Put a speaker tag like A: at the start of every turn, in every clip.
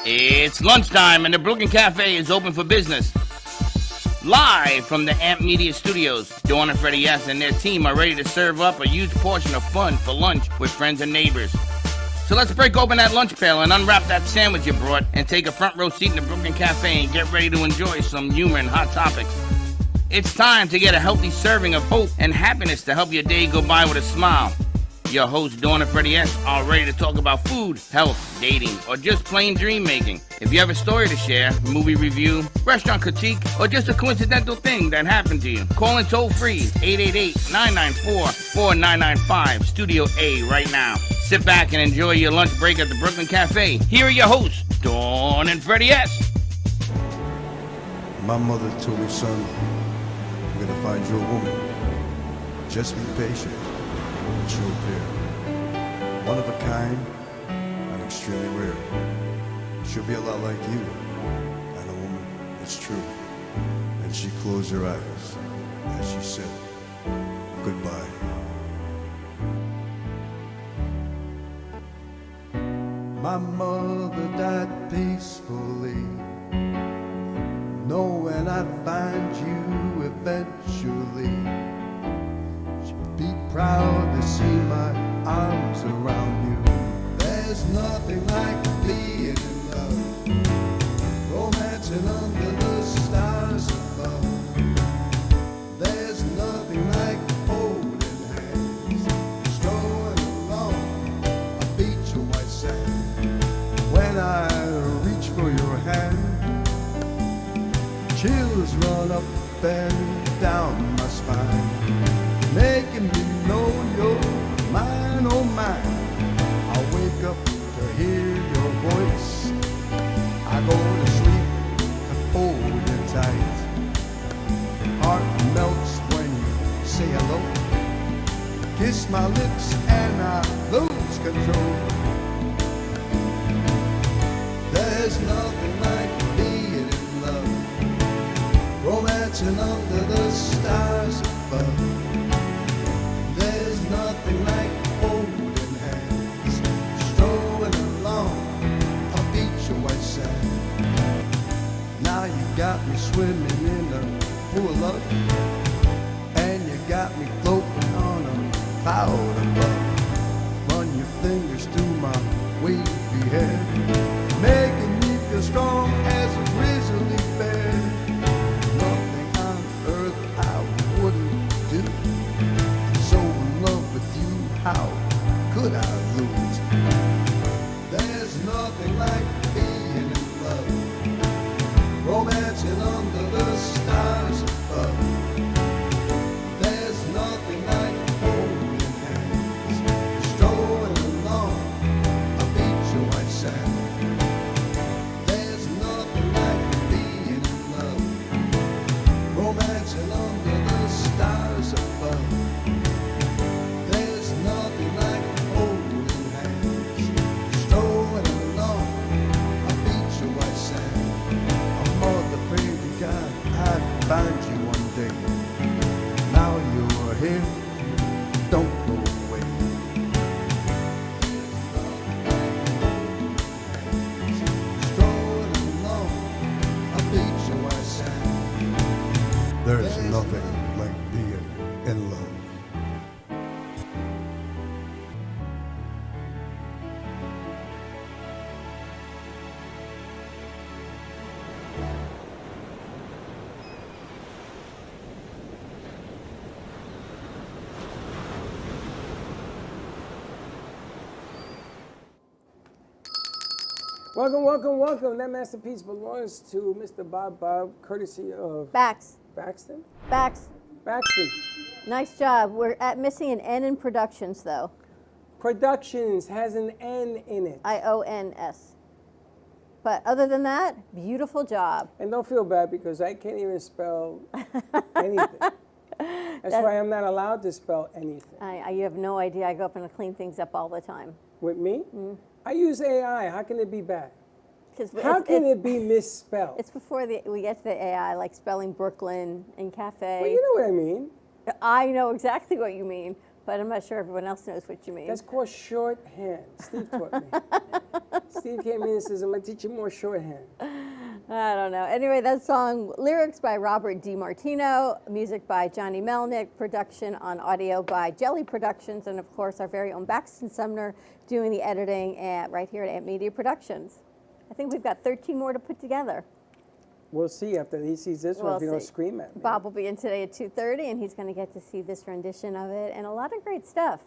A: It's lunchtime and the Brooklyn Cafe is open for business. Live from the Amp Media Studios, Dawn and Freddie S. and their team are ready to serve up a huge portion of fun for lunch with friends and neighbors. So let's break open that lunch pail and unwrap that sandwich you brought and take a front row seat in the Brooklyn Cafe and get ready to enjoy some humor and hot topics. It's time to get a healthy serving of hope and happiness to help your day go by with a smile. Your hosts, Dawn and Freddie S., are ready to talk about food, health, dating, or just plain dream making. If you have a story to share, movie review, restaurant critique, or just a coincidental thing that happened to you, call in toll free 888-994-4995, Studio A right now. Sit back and enjoy your lunch break at the Brooklyn Cafe. Here are your hosts, Dawn and Freddie S.
B: My mother told me, son, I'm gonna find you a woman. Just be patient. She'll appear. One of a kind and extremely rare. She'll be a lot like you, and a woman that's true. And she closed her eyes as she said, goodbye. My mother died peacefully, knowing I'd find you eventually. Be proud to see my arms around you. There's nothing like being in love, romancing under the stars above. There's nothing like holding hands, strolling along a beach of white sand. When I reach for your hand, chills run up and down my spine, making me know you're mine, oh mine. I wake up to hear your voice, I go to sleep to hold you tight. Heart melts when you say hello, kiss my lips and I lose control. There's nothing like being in love, romancing under the stars above. There's nothing like holding hands, strolling along a beach of white sand. Now you got me swimming in a pool of love, and you got me floating on a cloud above. Run your fingers through my wavy hair, making me feel strong as a grizzly bear. Nothing on earth I wouldn't do. So in love with you, how could I lose? There's nothing like being in love, romancing under the stars above. There's nothing like holding hands, strolling along a beach of white sand. There's nothing like being in love, romancing under the stars above. There's nothing like holding hands, strolling along a beach of white sand. I'm mother prayed to God I'd find you one day. Now you're here, don't go away. Strolling along a beach of white sand. There's nothing like being in love.
C: Welcome, welcome, welcome. That masterpiece belongs to Mr. Bob, courtesy of Baxton? Baxton.
D: Nice job. We're missing an N in productions, though.
C: Productions has an N in it.
D: IONS. But other than that, beautiful job.
C: And don't feel bad because I can't even spell anything. That's why I'm not allowed to spell anything.
D: You have no idea. I go up and I clean things up all the time.
C: With me? Mm. I use AI. How can it be bad?
D: How
C: can it be misspelled?
D: It's before we get to the AI, like spelling Brooklyn and cafe.
C: Well, you know what I mean.
D: I know exactly what you mean. but I'm not sure everyone else knows what you mean.
C: That's called shorthand. Steve taught me. Steve came in and says, I'm going to teach you more shorthand.
D: I don't know. Anyway, that song, lyrics by Robert DiMartino, music by Johnny Melnick, production on audio by Jelly Productions, and of course our very own Baxton Sumner doing the editing right here at Amp Media Productions. I think we've got 13 more to put together.
C: We'll see after he sees this one if you don't scream at me.
D: Bob will be in today at 2:30, and he's going to get to see this rendition of it, and a lot of great stuff.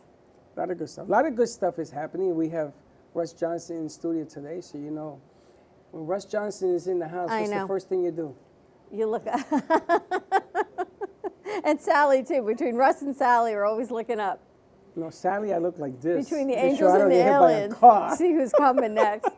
C: A lot of good stuff. A lot of good stuff is happening. We have Russ Johnson in the studio today, so you know, when Russ Johnson is in the house, what's the first thing you do?
D: You look up. And Sally, too. Between Russ and Sally, we're always looking up.
C: No, Sally, I look like this.
D: Between the angels and the aliens. See who's coming next.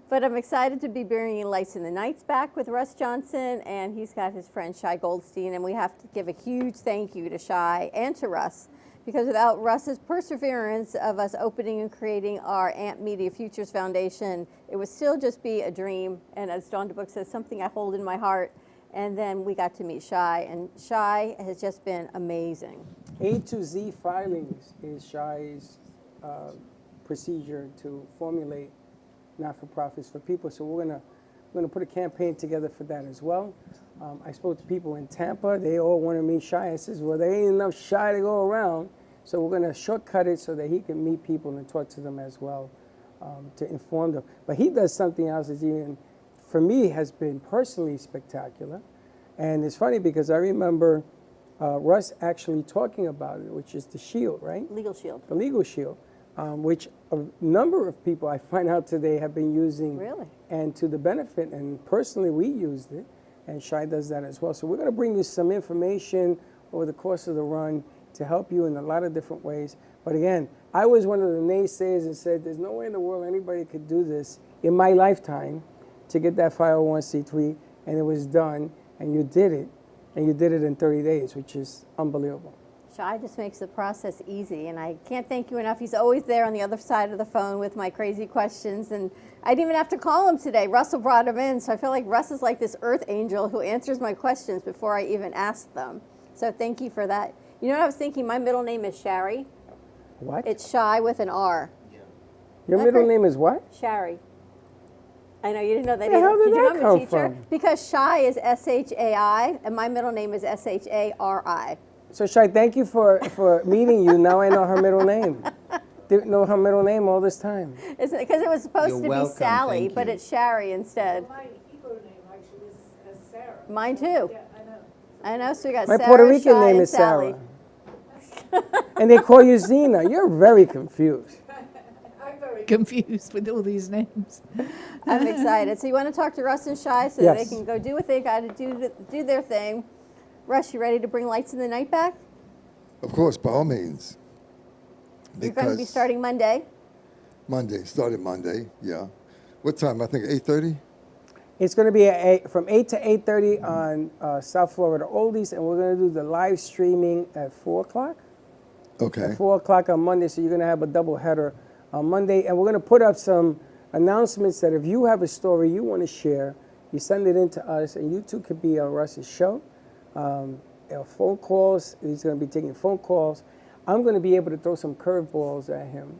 D: But I'm excited to be bringing Lights in the Nights back with Russ Johnson, and he's got his friend Shai Goldstein, and we have to give a huge thank you to Shai and to Russ, because without Russ's perseverance of us opening and creating our Amp Media Futures Foundation, it would still just be a dream, and as Dawn DeBook says, something I hold in my heart. And then we got to meet Shai, and Shai has just been amazing.
C: A to Z filings is Shai's procedure to formulate not-for-profits for people. So we're gonna put a campaign together for that as well. I spoke to people in Tampa. They all want to meet Shai. I says, well, there ain't enough Shai to go around. So we're gonna shortcut it so that he can meet people and talk to them as well, to inform them. But he does something else that even, for me, has been personally spectacular. And it's funny because I remember Russ actually talking about it, which is the shield, right?
D: Legal Shield.
C: The Legal Shield. Which a number of people I find out today have been using.
D: Really?
C: And to the benefit, and personally we used it, and Shai does that as well. So we're going to bring you some information over the course of the run to help you in a lot of different ways. But again, I was one of the naysayers and said there's no way in the world anybody could do this in my lifetime to get that 501c3, and it was done, and you did it, and you did it in 30 days, which is unbelievable.
D: Shai just makes the process easy, and I can't thank you enough. He's always there on the other side of the phone with my crazy questions, and I didn't even have to call him today. Russell brought him in, so I feel like Russ is like this earth angel who answers my questions before I even ask them. So thank you for that. You know what I was thinking? My middle name is Shari.
C: What?
D: It's Shai with an R.
C: Your middle name is what?
D: Shari. I know, you didn't know that
C: Where the
D: either.
C: hell did
D: you know
C: that
D: I'm a
C: come
D: teacher?
C: from?
D: Because Shai is S-H-A-I, and my middle name is S-H-A-R-I.
C: So Shai, thank you for meeting you. Now I know her middle name. Didn't know her middle name all this time.
D: Isn't it? Because it was supposed to be Sally, but it's Shari instead.
E: My Hebrew name actually is Sarah.
D: Mine too.
E: Yeah, I know.
D: I know, so we got
C: My
D: Sarah,
C: Puerto Rican
D: Shai,
C: name
D: and
C: is
D: Sally.
C: Sarah. And they call you Zena. You're very confused.
E: I'm very
F: confused with all these names.
D: I'm excited. So you want to talk to Russ and Shai so
C: Yes.
D: they can go do what they got to do their thing. Russ, you ready to bring Lights in the Night back?
G: Of course, by all means.
D: You're going to be starting Monday?
G: Started Monday, yeah. What time? I think 8:30?
C: It's going to be from 8 to 8:30 on South Florida Oldies, and we're going to do the live streaming at 4 o'clock.
G: Okay.
C: At 4 o'clock on Monday, so you're going to have a double header on Monday. And we're going to put up some announcements that if you have a story you want to share, you send it in to us, and you too could be on Russ's show. Phone calls, he's going to be taking phone calls. I'm going to be able to throw some curveballs at him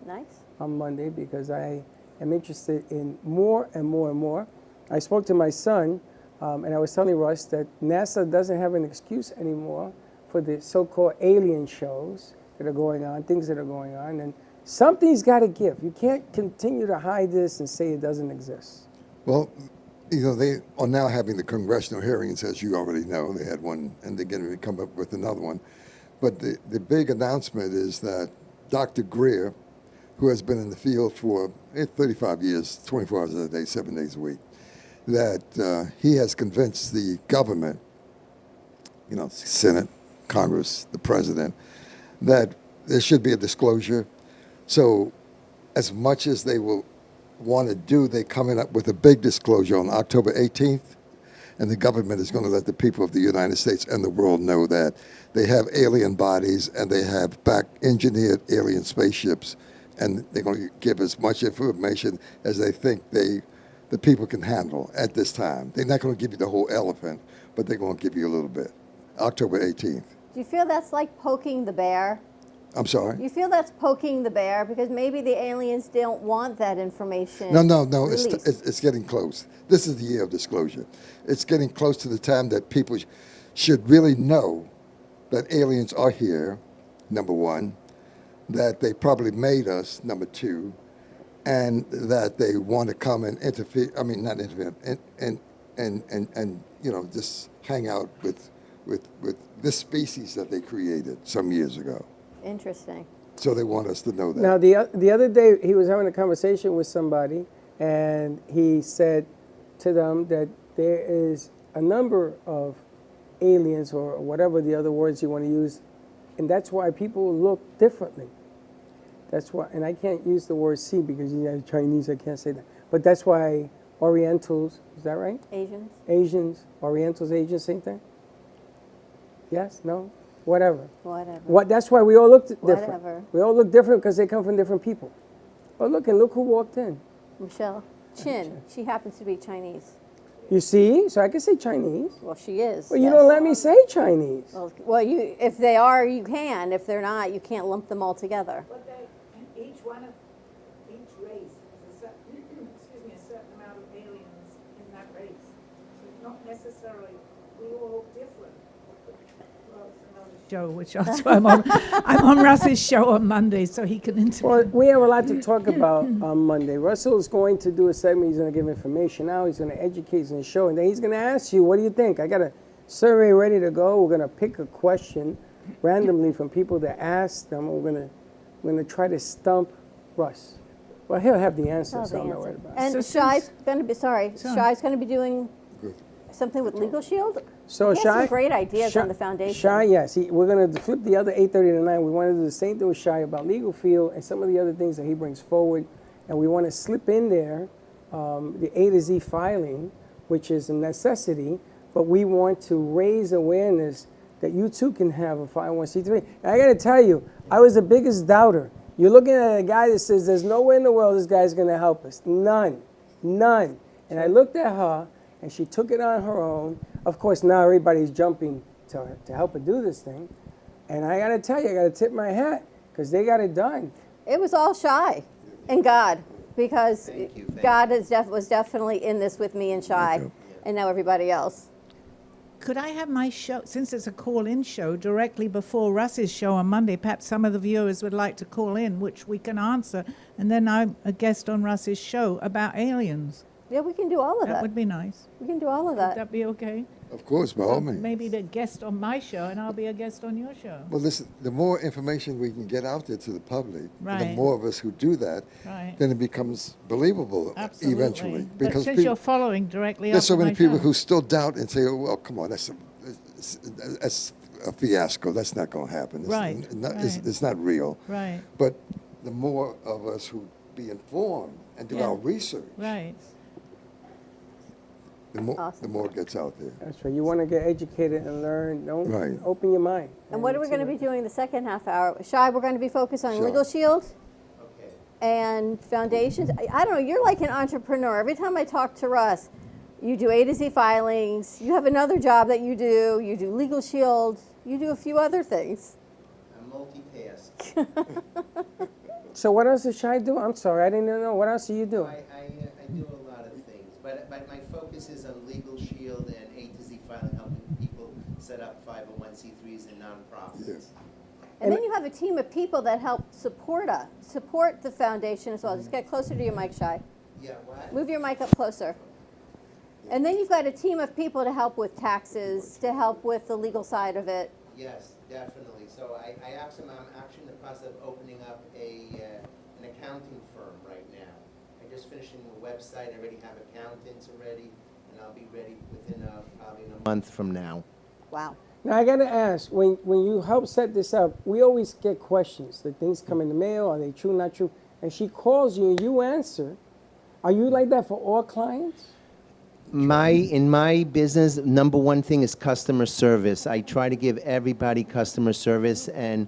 C: on Monday because I am interested in more and more and more. I spoke to my son, and I was telling Russ that NASA doesn't have an excuse anymore for the so-called alien shows that are going on, things that are going on, and something's got to give. You can't continue to hide this and say it doesn't exist.
G: Well, you know, they are now having the congressional hearings, as you already know. They had one, and they're going to come up with another one. But the big announcement is that Dr. Greer, who has been in the field for 35 years, 24 hours a day, 7 days a week, that he has convinced the government, you know, Senate, Congress, the president, that there should be a disclosure. So as much as they will want to do, they're coming up with a big disclosure on October 18th, and the government is going to let the people of the United States and the world know that they have alien bodies and they have back-engineered alien spaceships, and they're going to give as much information as they think the people can handle at this time. They're not going to give you the whole elephant, but they're going to give you a little bit. October 18th.
D: Do you feel that's like poking the bear?
G: I'm sorry.
D: You feel that's poking the bear because maybe the aliens don't want that information.
G: No.
D: released.
G: It's getting close. This is the year of disclosure. It's getting close to the time that people should really know that aliens are here, number one, that they probably made us, number two, and that they want to come and interfere. I mean, not interfere, and just hang out with this species that they created some years ago.
D: Interesting.
G: So they want us to know that.
C: Now, the other day, he was having a conversation with somebody, and he said to them that there is a number of aliens, or whatever the other words you want to use, and that's why people look differently. That's why, and I can't use the word see because Chinese, I can't say that. But that's why Orientals, is that right? Asians, Orientals, Asians, same thing? Yes? No? Whatever. That's why we all look different.
D: Whatever.
C: We all look different because they come from different people. Oh, look who walked in.
D: Michelle Chin. She happens to be Chinese.
C: You see? So I can say Chinese.
D: Well, she is.
C: Well, you
D: yes.
C: don't let me say Chinese.
D: Well, if they are, you can. If they're not, you can't lump them all together.
E: But each race has a certain amount of aliens in that race. So not necessarily, we all look different.
F: Show, which that's why I'm on Russ's show on Monday, so he can interview.
C: Well, we have a lot to talk about on Monday. Russell is going to do a segment. He's going to give information out. He's going to educate. He's going to show. And then he's going to ask you, what do you think? I got a survey ready to go. We're going to pick a question randomly from people to ask them. We're going to try to stump Russ. Well, he'll have the answer, so I'm not worried about it.
D: And Shai's going to be, Shai's going to be doing something with Legal Shield?
C: So
D: He has some great ideas on the foundation.
C: Shai, yes. We're going to flip the other 8:30 to 9. We want to do the same thing with Shai about legal field and some of the other things that he brings forward. And we want to slip in there the A to Z filing, which is a necessity, but we want to raise awareness that you too can have a 501c3. And I got to tell you, I was the biggest doubter. You're looking at a guy that says there's no way in the world this guy's going to help us. None. And I looked at her, and she took it on her own. Of course, now everybody's jumping to help her do this thing. And I got to tell you, I got to tip my hat because they got it done.
D: It was all Shai and God, because God was definitely in this with me and Shai, and now everybody else.
F: Could I have my show, since it's a call-in show, directly before Russ's show on Monday? Perhaps some of the viewers would like to call in, which we can answer, and then I'm a guest on Russ's show about aliens.
D: Yeah, we can do all of that.
F: That would be nice.
D: We can do all of that.
F: Would that be okay?
G: Of course, by all means.
F: Maybe the guest on my show, and I'll be a guest on your show.
G: Well, listen, the more information we can get out there to the public, the
F: Right.
G: more of us who do that,
F: Right.
G: then it becomes believable
F: Absolutely.
G: eventually.
F: But since you're following directly
G: there's so
F: after
G: many
F: my
G: people
F: show.
G: who still doubt and say, oh, well, come on, that's a fiasco. That's not going to happen. It's
F: Right,
G: Not,
F: right.
G: It's not real.
F: Right,
G: But the more of us who be informed and do
F: Yeah.
G: our research,
F: right.
G: the more
D: Awesome.
G: the more it gets out there.
C: That's right. You want to get educated and learn. Don't
G: Right.
C: open your mind.
D: And what are we going to be doing the second half hour? Shai, we're going to be focused on
G: Sure.
D: Legal Shield and foundations. I don't know, you're like an entrepreneur. Every time I talk to Russ, you do A to Z filings, you have another job that you do Legal Shield, you do a few other things.
H: I multitask.
C: So what else does Shai do? I'm sorry, I didn't even know. What else do you do?
H: I do a lot of things, but my focus is on Legal Shield and A to Z filing, helping people set up 501c3s and nonprofits.
G: Yes.
D: And then you have a team of people that help support the foundation as well. Just get closer to your mic, Shai.
H: Yeah, what?
D: Move your mic up closer. And then you've got a team of people to help with taxes, to help with the legal side of it.
H: Yes, definitely. So I'm actually in the process of opening up an accounting firm right now. I'm just finishing the website. I already have accountants already, and I'll be ready within probably a month from now.
D: Wow.
C: Now I got to ask, when you help set this up, we always get questions. The things come in the mail, are they true, not true? And she calls you and you answer. Are you like that for all clients?
H: In my business, number one thing is customer service. I try to give everybody customer service, and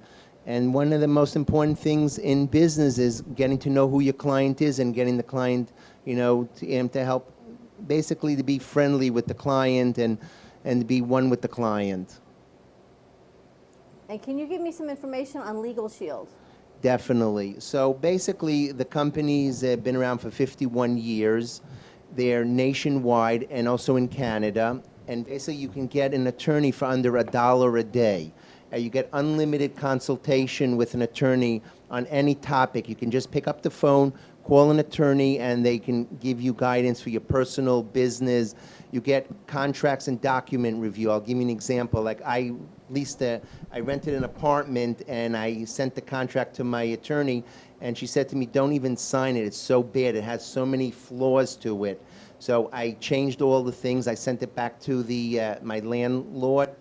H: one of the most important things in business is getting to know who your client is and getting the client, to help, basically to be friendly with the client and to be one with the client.
D: And can you give me some information on Legal Shield?
H: Definitely. So basically, the company's been around for 51 years. They're nationwide and also in Canada. And basically, you can get an attorney for under $1 a day. You get unlimited consultation with an attorney on any topic. You can just pick up the phone, call an attorney, and they can give you guidance for your personal business. You get contracts and document review. I'll give you an example. Like I rented an apartment, and I sent the contract to my attorney, and she said to me, "Don't even sign it. It's so bad. It has so many flaws to it." So I changed all the things. I sent it back to my landlord,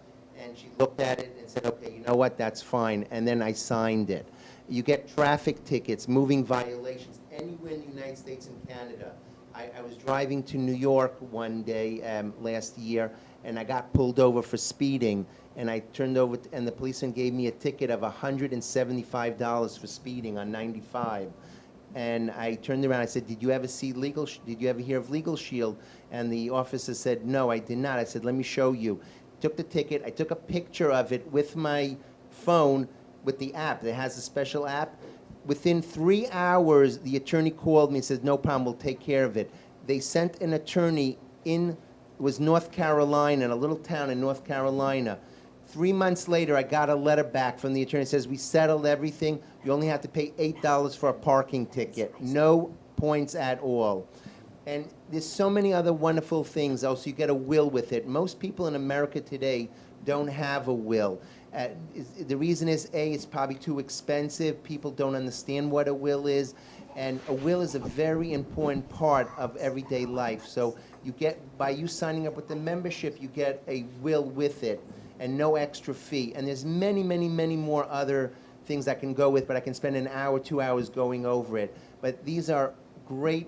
H: and she looked at it and said, "Okay, you know what? That's fine." And then I signed it. You get traffic tickets, moving violations, anywhere in the United States and Canada. I was driving to New York one day last year, and I got pulled over for speeding. And I turned over, and the policeman gave me a ticket of $175 for speeding on 95. And I turned around. I said, "Did you ever hear of Legal Shield?" And the officer said, "No, I did not." I said, "Let me show you." Took the ticket. I took a picture of it with my phone with the app. It has a special app. Within 3 hours, the attorney called me and said, "No problem, we'll take care of it." They sent an attorney it was North Carolina, in a little town in North Carolina. 3 months later, I got a letter back from the attorney that says, "We settled everything. You only have to pay $8 for a parking ticket. No points at all." And there's so many other wonderful things. Also, you get a will with it. Most people in America today don't have a will. The reason is, A, it's probably too expensive. People don't understand what a will is. And a will is a very important part of everyday life. So by you signing up with the membership, you get a will with it and no extra fee. And there's many, many, many more other things I can go with, but I can spend an hour, 2 hours going over it. But these are great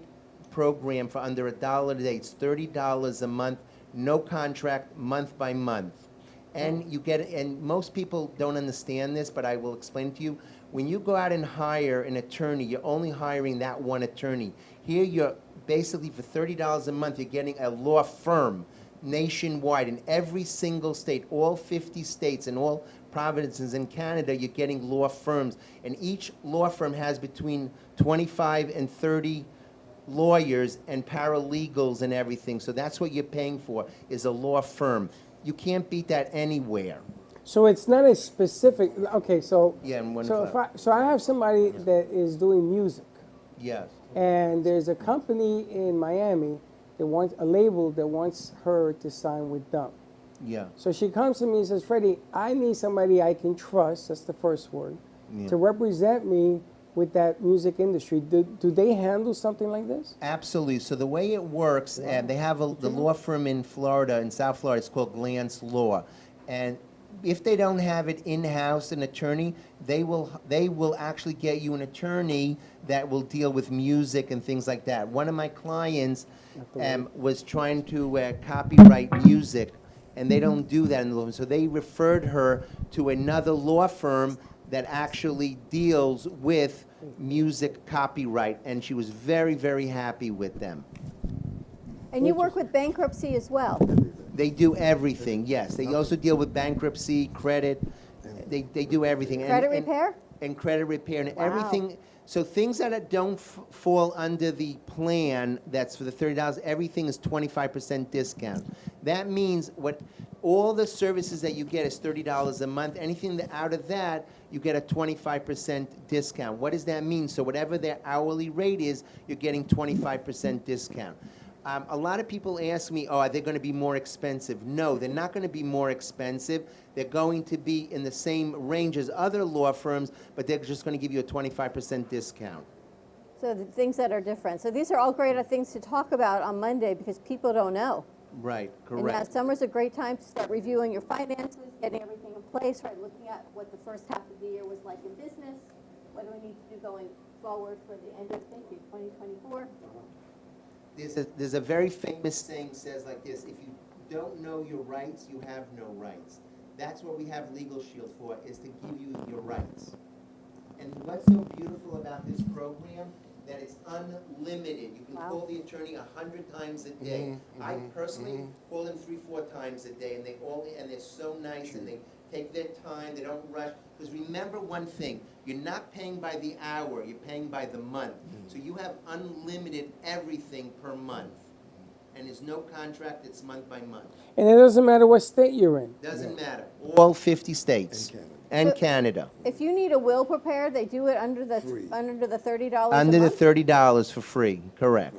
H: program for under $1 a day. It's $30 a month, no contract, month by month. And you get, and most people don't understand this, but I will explain to you. When you go out and hire an attorney, you're only hiring that one attorney. Here you're basically, for $30 a month, you're getting a law firm nationwide in every single state, all 50 states and all provinces in Canada. You're getting law firms, and each law firm has between 25 and 30 lawyers and paralegals and everything. So that's what you're paying for, is a law firm. You can't beat that anywhere.
C: So it's not as specific. Okay, so
H: Yeah, and
C: so I have somebody that is doing music,
H: yes.
C: and there's a company in Miami that wants a label that wants her to sign with them.
H: Yeah.
C: So she comes to me and says, "Freddie, I need somebody I can trust." That's the first word,
H: Yeah.
C: to represent me with that music industry. Do they handle something like this?
H: Absolutely. So the way it works, and they have the law firm in Florida, in South Florida, it's called Glance Law. And if they don't have it in-house, an attorney, they will actually get you an attorney that will deal with music and things like that. One of my clients was trying to copyright music, and they don't do that in the law firm. So they referred her to another law firm that actually deals with music copyright, and she was very, very happy with them.
D: And you work with bankruptcy as well.
H: They do everything, yes. They also deal with bankruptcy, credit. They do everything.
D: Credit repair?
H: And credit repair and
D: Wow.
H: everything. So things that don't fall under the plan that's for the $30, everything is 25% discount. That means all the services that you get is $30 a month. Anything out of that, you get a 25% discount. What does that mean? So whatever their hourly rate is, you're getting 25% discount. A lot of people ask me, "Oh, are they going to be more expensive?" No, they're not going to be more expensive. They're going to be in the same range as other law firms, but they're just going to give you a 25% discount.
D: So the things that are different. So these are all great things to talk about on Monday because people don't know.
H: Right,
D: And
H: correct.
D: summer's a great time to start reviewing your finances, getting everything in place, right? Looking at what the first half of the year was like in business, what do we need to do going forward for the end of 2024.
H: There's a very famous saying says like this: if you don't know your rights, you have no rights. That's what we have Legal Shield for, is to give you your rights. And what's so beautiful about this program, that it's unlimited. You can call the attorney 100 times a day. I personally call them 3-4 times a day, and they're so nice, and they take their time, they don't rush. Because remember one thing, you're not paying by the hour, you're paying by the month. So you have unlimited everything per month. And there's no contract, it's month by month.
C: And it doesn't matter what state you're in.
H: Doesn't matter. All 50 states. And Canada.
D: If you need a will prepared, they do it under the
G: Free.
D: under the $30
H: Under
D: a
H: the
D: month
H: $30 for free, correct.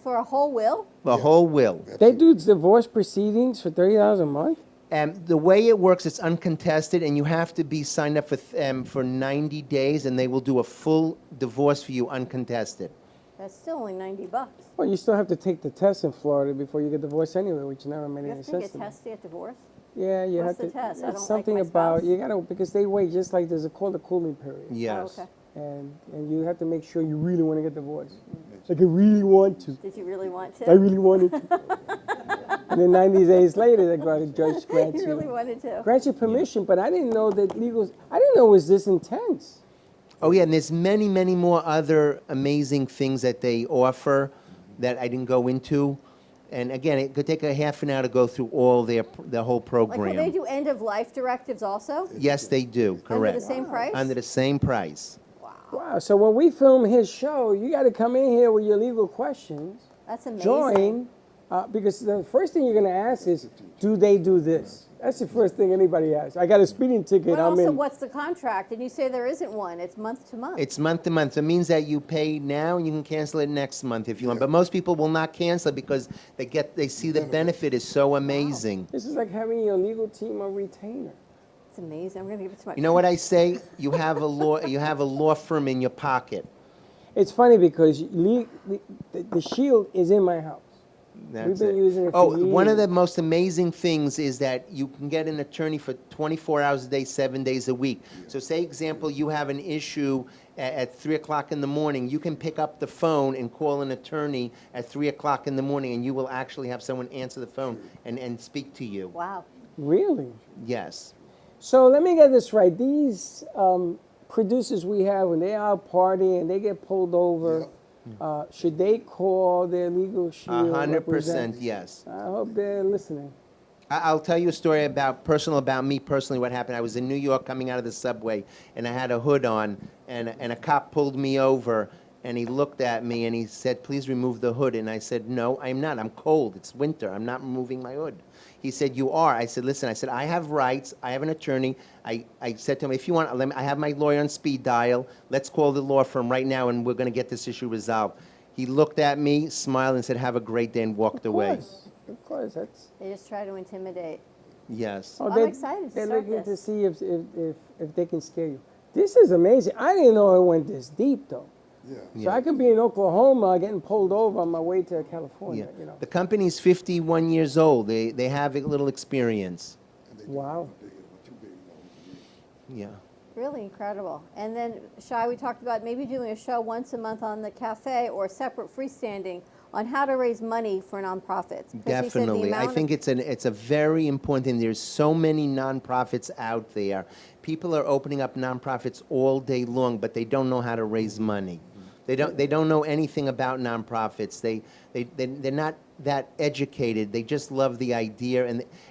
D: for a whole will.
H: The whole will.
C: They do divorce proceedings for $30 a month?
H: And the way it works, it's uncontested, and you have to be signed up for 90 days, and they will do a full divorce for you uncontested.
D: That's still only $90.
C: Well, you still have to take the test in Florida before you get divorced anyway, which never made
D: You
C: any
D: have to
C: sense
D: get
C: to me.
D: tested at divorce.
C: Yeah, you
D: What's
C: have
D: the
C: to.
D: test? I
C: It's
D: don't
C: something
D: like my
C: about
D: spouse.
C: you gotta because they wait just like there's called a cooling period,
H: Yes.
D: Oh, okay.
C: and you have to make sure you really want to get divorced. Like I really want to.
D: Did you really want
C: I
D: to?
C: really wanted to. And then 90 days later, the judge grants
D: You really
C: you
D: wanted to.
C: grants you permission. But I didn't know that I didn't know it was this intense.
H: Oh, yeah, and there's many, many more other amazing things that they offer that I didn't go into. And again, it could take a half an hour to go through all the whole
D: Like,
H: program.
D: will they do end of life directives also?
H: Yes, they do, correct.
D: Under the same price?
H: Under the same price.
C: Wow. So when we film his show, you got to come in here with your legal questions.
D: That's amazing.
C: Join, because the first thing you're going to ask is, do they do this? That's the first thing anybody asks. I got a speeding ticket.
D: But
C: I'm
D: also,
C: in.
D: what's the contract? And you say there isn't one. It's month to month.
H: It's month to month. So it means that you pay now and you can cancel it next month if you want. But most people will not cancel it because they see the benefit is so amazing.
C: This is like having your legal team a retainer.
D: It's amazing. I'm going to give it to my.
H: You know what I say? You have a law firm in your pocket.
C: It's funny because the shield is in my house.
H: That's
C: We've been
H: it.
C: using it for
H: Oh, one of
C: years.
H: the most amazing things is that you can get an attorney for 24 hours a day, 7 days a week. So say, example, you have an issue at 3 o'clock in the morning. You can pick up the phone and call an attorney at 3 o'clock in the morning, and you will actually have someone answer the phone and speak to you.
D: Wow.
C: Really?
H: Yes.
C: So let me get this right. These producers we have, when they are partying and they get pulled over, should they call their legal shield
H: 100%,
C: representative?
H: yes.
C: I hope they're listening.
H: I'll tell you a story about me personally, what happened. I was in New York coming out of the subway, and I had a hood on, and a cop pulled me over, and he looked at me, and he said, please remove the hood. And I said, no, I'm not. I'm cold. It's winter. I'm not removing my hood. He said, you are. I said, listen, I have rights. I have an attorney. I said to him, if you want, I have my lawyer on speed dial. Let's call the law firm right now, and we're going to get this issue resolved. He looked at me, smiled, and said, have a great day, and walked away.
C: Of course, that's.
D: They just try to intimidate.
H: Yes.
C: Oh,
D: I'm excited to
C: They're
D: start
C: looking to
D: this.
C: see if they can scare you. This is amazing. I didn't know it went this deep, though.
G: Yeah.
C: So I could be in Oklahoma getting pulled over on my way to California.
H: Yeah.
C: You know.
H: The company's 51 years old. They have a little experience.
C: Wow.
H: Yeah.
D: Really incredible. And then, Shai, we talked about maybe doing a show once a month on the cafe or separate freestanding on how to raise money for nonprofits. Because he said the
H: Definitely. I
D: amount of-
H: think it's a very important thing. There's so many nonprofits out there. People are opening up nonprofits all day long, but they don't know how to raise money. They don't know anything about nonprofits. They're not that educated. They just love the idea.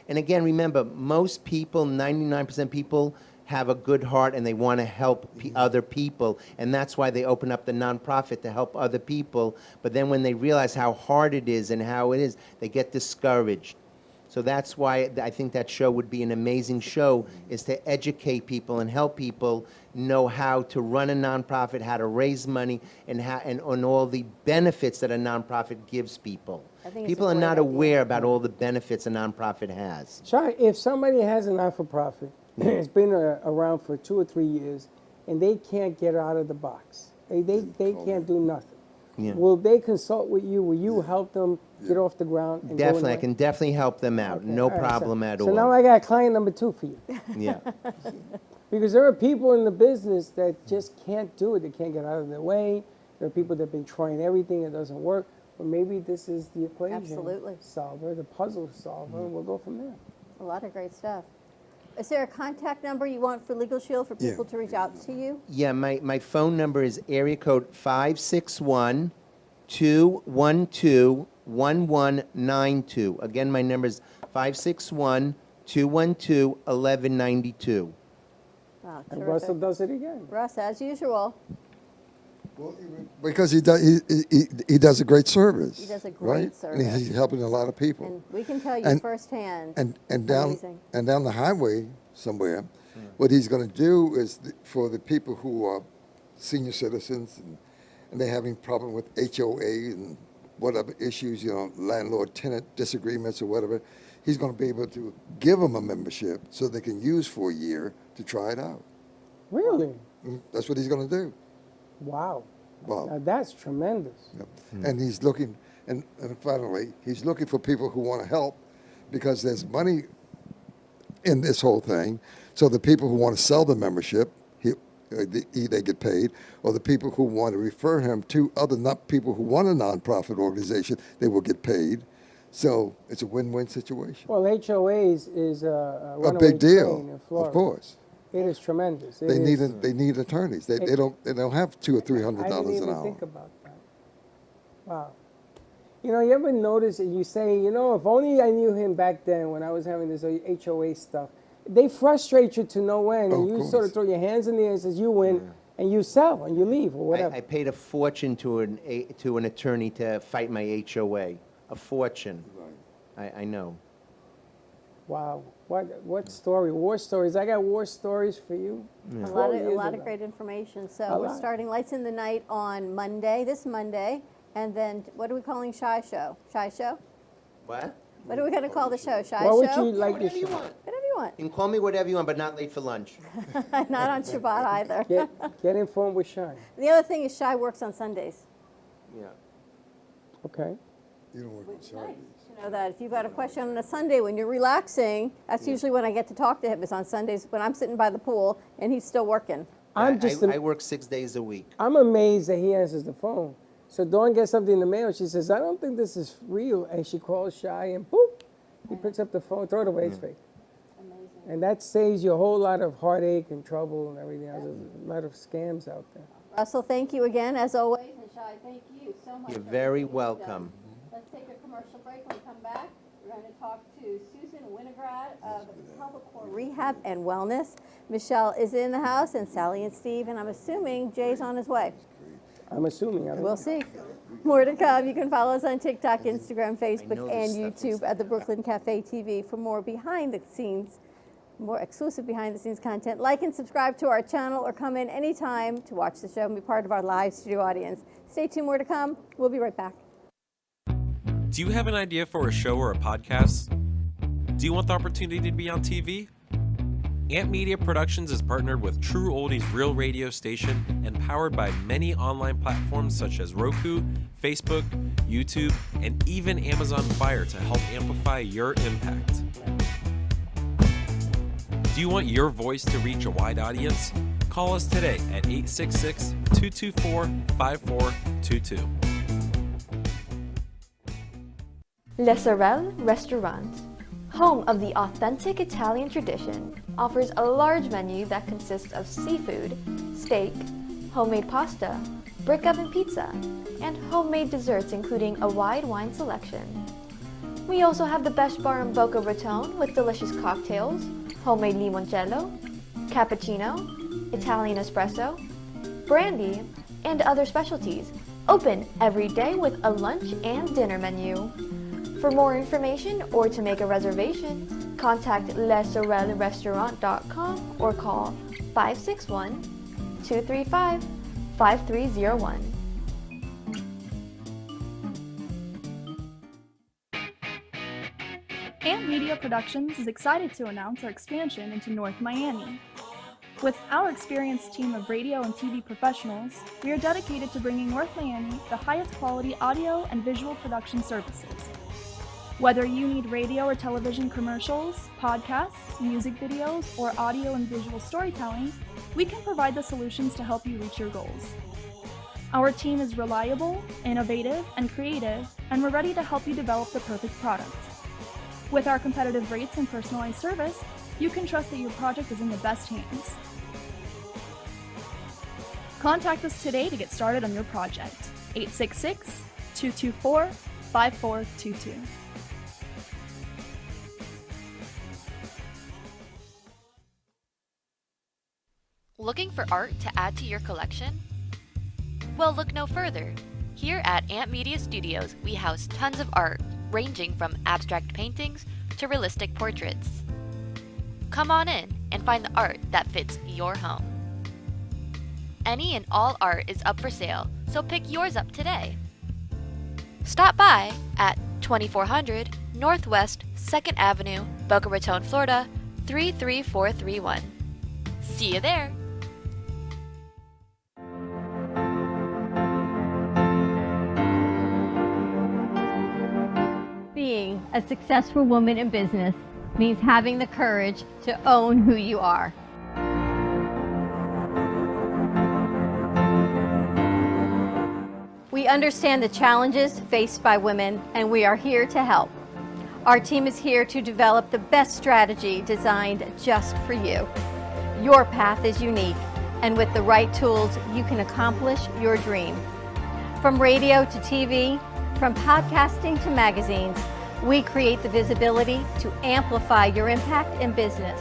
H: And again, remember, most people, 99% people, have a good heart and they want to help other people, and that's why they open up the nonprofit to help other people. But then when they realize how hard it is and how it is, they get discouraged. So that's why I think that show would be an amazing show, is to educate people and help people know how to run a nonprofit, how to raise money, and on all the benefits that a nonprofit gives people.
D: I think it's
H: People
D: a
H: are
D: great
H: not
D: idea.
H: aware about all the benefits a nonprofit has.
C: Shai, if somebody has a not-for-profit, it's been around for 2 or 3 years, and they can't get out of the box, they can't do nothing.
H: Yeah.
C: Will they consult with you? Will you help them get off the ground? And go
H: Definitely,
C: in
H: I can definitely help them out.
C: Okay,
H: No
C: all right,
H: problem at all.
C: So now I got client number 2 for you.
H: Yeah.
C: Because there are people in the business that just can't do it. They can't get out of their way. There are people that have been trying everything. It doesn't work. But maybe this is the equation
D: Absolutely.
C: solver, the puzzle solver, and we'll go from there.
D: A lot of great stuff. Is there a contact number you want for Legal Shield for
G: Yeah.
D: people to reach out to you?
H: Yeah, my phone number is area code 561-212-1192. Again, my number is 561 212-1192.
D: Wow,
C: And
D: terrific.
C: Russell does it again.
D: Russ, as usual,
G: Well, because he does a great service.
D: He does a great
G: right?
D: service.
G: And he's helping a lot of people.
D: and we can tell you
G: And-
D: firsthand.
G: And down
D: Amazing.
G: the highway somewhere, what he's going to do is for the people who are senior citizens and they're having problem with HOA and whatever issues, landlord-tenant disagreements or whatever, he's going to be able to give them a membership so they can use for a year to try it out.
C: Really?
G: That's what he's going to do.
C: Wow.
G: Wow.
C: Now that's tremendous.
G: Yep. And he's looking, and finally, he's looking for people who want to help because there's money in this whole thing. So the people who want to sell the membership, they get paid, or the people who want to refer him to other people who want a nonprofit organization, they will get paid. So it's a win-win situation.
C: Well, HOAs is a
G: A
C: runaway
G: big deal,
C: train in Florida.
G: of course.
C: It is tremendous.
G: They need attorneys. They don't have $200 or $300
C: I didn't
G: an
C: even
G: hour.
C: think about that. Wow. You ever notice that you say, if only I knew him back then when I was having this HOA stuff. They frustrate you to no end, and
G: Oh, of
C: you
G: course.
C: sort of throw your hands in the air and says you win, and you sell and you leave or whatever.
H: I paid a fortune to an attorney to fight my HOA. A fortune. I know.
C: Wow. What story? War stories. I got war stories for you.
D: A
C: 12
D: lot
C: years
D: of
C: ago.
D: great information.
C: A
D: So we're
C: lot.
D: starting Lights in the Night on Monday, this Monday, and then what are we calling Shy Show? Shy Show?
H: What?
D: What are we going to call the show? Shy
C: What would
D: Show?
C: you like to
H: Whatever you
C: show?
H: want.
D: Whatever you want.
H: You can call me whatever you want, but not late for lunch.
D: Not on Shabbat either.
C: Get informed with Shine.
D: The other thing is Shy works on Sundays.
H: Yeah.
C: Okay.
G: You don't work on Saturdays.
D: You know that if you've got a question on a Sunday when you're relaxing, that's usually when I get to talk to him, is on Sundays when I'm sitting by the pool and he's still working.
H: I work 6 days a week.
C: I'm amazed that he answers the phone. So Dawn gets something in the mail. She says, I don't think this is real. And she calls Shy and boop, he picks up the phone, throw it away, it's fake.
D: Amazing.
C: And that saves you a whole lot of heartache and trouble and everything else. There's a lot of scams out there.
D: Russell, thank you again, as always. And Shy, thank you so much.
H: You're
D: for
H: very
D: everything you've
H: welcome.
D: done. Let's take a commercial break. When we come back, we're going to talk to Susan Winograd of Pelvicore Rehab and Wellness. Michelle is in the house, and Sally and Steve, and I'm assuming Jay's on his way.
C: I'm assuming. I don't
D: We'll
C: know.
D: see. More to come. You can follow us on TikTok, Instagram, Facebook,
H: know
D: and
H: this stuff
D: YouTube at the Brooklyn Cafe TV for more behind-the-scenes, more exclusive behind-the-scenes content. Like and subscribe to our channel or come in anytime to watch the show and be part of our live studio audience. Stay tuned. More to come. We'll be right back.
I: Do you have an idea for a show or a podcast? Do you want the opportunity to be on TV? Amp Media Productions is partnered with True Oldies Real Radio Station and powered by many online platforms such as Roku, Facebook, YouTube, and even Amazon Fire to help amplify your impact. Do you want your voice to reach a wide audience? Call us today at 866-224-5422.
J: Le Sorel Restaurant, home of the authentic Italian tradition, offers a large menu that consists of seafood, steak, homemade pasta, brick oven pizza, and homemade desserts including a wide wine selection. We also have the best bar in Boca Raton with delicious cocktails, homemade limoncello, cappuccino, Italian espresso, brandy, and other specialties, open every day with a lunch and dinner menu. For more information or to make a reservation, contact lesorelrestaurant.com or call 561-235-5301.
K: Amp Media Productions is excited to announce our expansion into North Miami. With our experienced team of radio and TV professionals, we are dedicated to bringing North Miami the highest quality audio and visual production services. Whether you need radio or television commercials, podcasts, music videos, or audio and visual storytelling, we can provide the solutions to help you reach your goals. Our team is reliable, innovative, and creative, and we're ready to help you develop the perfect product. With our competitive rates and personalized service, you can trust that your project is in the best hands. Contact us today to get started on your project. 866-224-5422.
L: Looking for art to add to your collection? Well, look no further. Here at Amp Media Studios, we house tons of art, ranging from abstract paintings to realistic portraits. Come on in and find the art that fits your home. Any and all art is up for sale, so pick yours up today. Stop by at 2400 Northwest 2nd Avenue, Boca Raton, Florida 33431. See you there!
D: Being a successful woman in business means having the courage to own who you are. We understand the challenges faced by women, and we are here to help. Our team is here to develop the best strategy designed just for you. Your path is unique, and with the right tools, you can accomplish your dream. From radio to TV, from podcasting to magazines, we create the visibility to amplify your impact in business.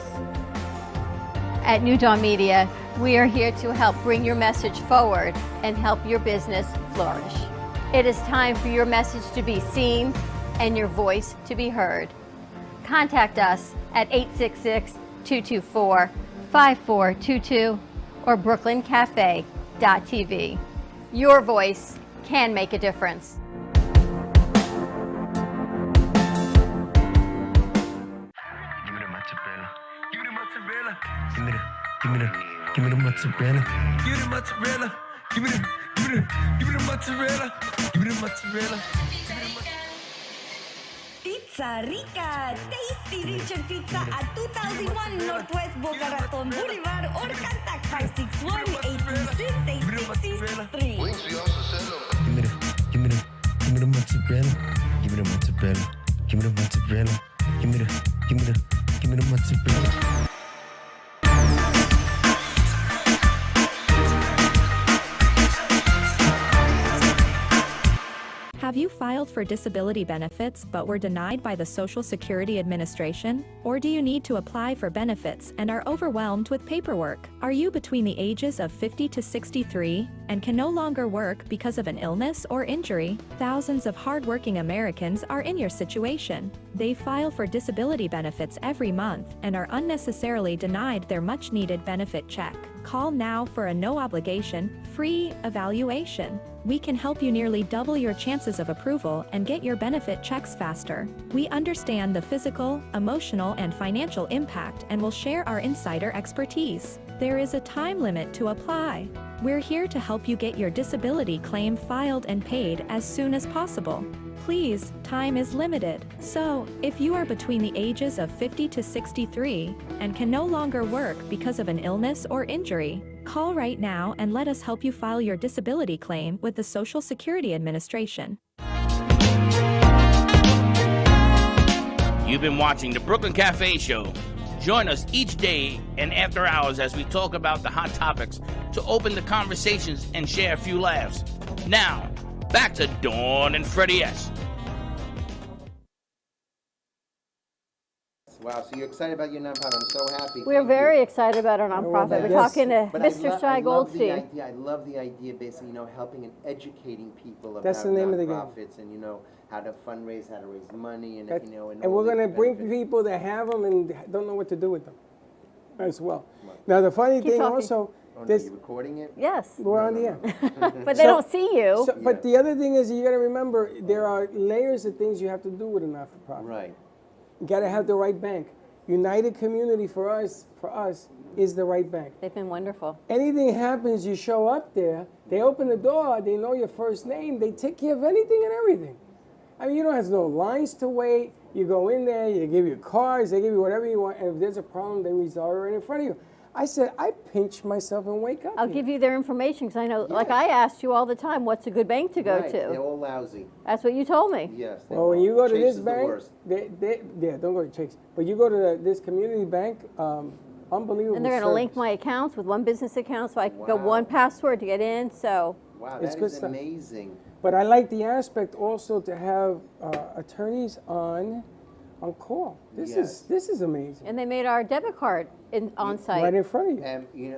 D: At New Dawn Media, we are here to help bring your message forward and help your business flourish. It is time for your message to be seen and your voice to be heard. Contact us at 866-224-5422 or brooklyncafe.tv. Your voice can make a difference.
M: Give me the mozzarella. Give me the mozzarella. Give me the mozzarella. Give me the mozzarella.
N: Pizza Rica, tasty Richard Pizza at 2001 Northwest Boca Raton Boulevard or contact 561-826-8663.
M: Give me the mozzarella. Give me the mozzarella. Give me the mozzarella. Give me the mozzarella.
O: Have you filed for disability benefits but were denied by the Social Security Administration? Or do you need to apply for benefits and are overwhelmed with paperwork? Are you between the ages of 50 to 63 and can no longer work because of an illness or injury? Thousands of hardworking Americans are in your situation. They file for disability benefits every month and are unnecessarily denied their much-needed benefit check. Call now for a no-obligation, free evaluation. We can help you nearly double your chances of approval and get your benefit checks faster. We understand the physical, emotional, and financial impact and will share our insider expertise. There is a time limit to apply. We're here to help you get your disability claim filed and paid as soon as possible. Please, time is limited. So, if you are between the ages of 50 to 63 and can no longer work because of an illness or injury, call right now and let us help you file your disability claim with the Social Security Administration.
A: You've been watching the Brooklyn Cafe Show. Join us each day and after hours as we talk about the hot topics to open the conversations and share a few laughs. Now, back to Dawn and Freddie S.
H: Wow, so you're excited about your nonprofit. I'm so happy.
D: We're very excited about our nonprofit. We're talking to Mr. Shai Goldstein.
H: I love the idea, basically, helping and educating people about
C: That's the name of the game.
H: nonprofits and, how to fundraise, how to raise money, and,
C: That-
H: and
C: and we're going to bring people that have them and don't know what to do with them as well. Now, the funny
D: Keep
C: thing
D: talking.
C: also,
H: Oh, no,
C: this,
H: you recording it?
D: Yes.
C: we're on the air.
D: But they don't see you.
C: But the other thing is, you got to remember, there are layers of things you have to do with a not-for-profit.
H: Right.
C: You got to have the right bank. United Community for us is the right bank.
D: They've been wonderful.
C: Anything happens, you show up there, they open the door, they know your first name, they take care of anything and everything. I mean, you don't have no lines to wait. You go in there, they give you cards, they give you whatever you want, and if there's a problem, they resolve it right in front of you. I said, I pinch myself and wake up.
D: I'll give you their information because I know, like I asked you all the time, what's a good bank to go
H: Right,
D: to?
H: They're all lousy.
D: That's what you told me.
H: Yes.
C: Well, when you go to
H: Chase
C: this
H: is the
C: bank,
H: worst.
C: don't go to Chase. But you go to this community bank, unbelievable.
D: And they're going to link
C: service.
D: my accounts with one business account so I can go
H: Wow.
D: one password to get in. So
H: Wow,
C: It's
H: that
C: good
H: is
C: stuff.
H: amazing.
C: But I like the aspect also to have attorneys on on call. This
H: Yes.
C: is amazing.
D: And they made our debit card on site.
C: Right in front of you.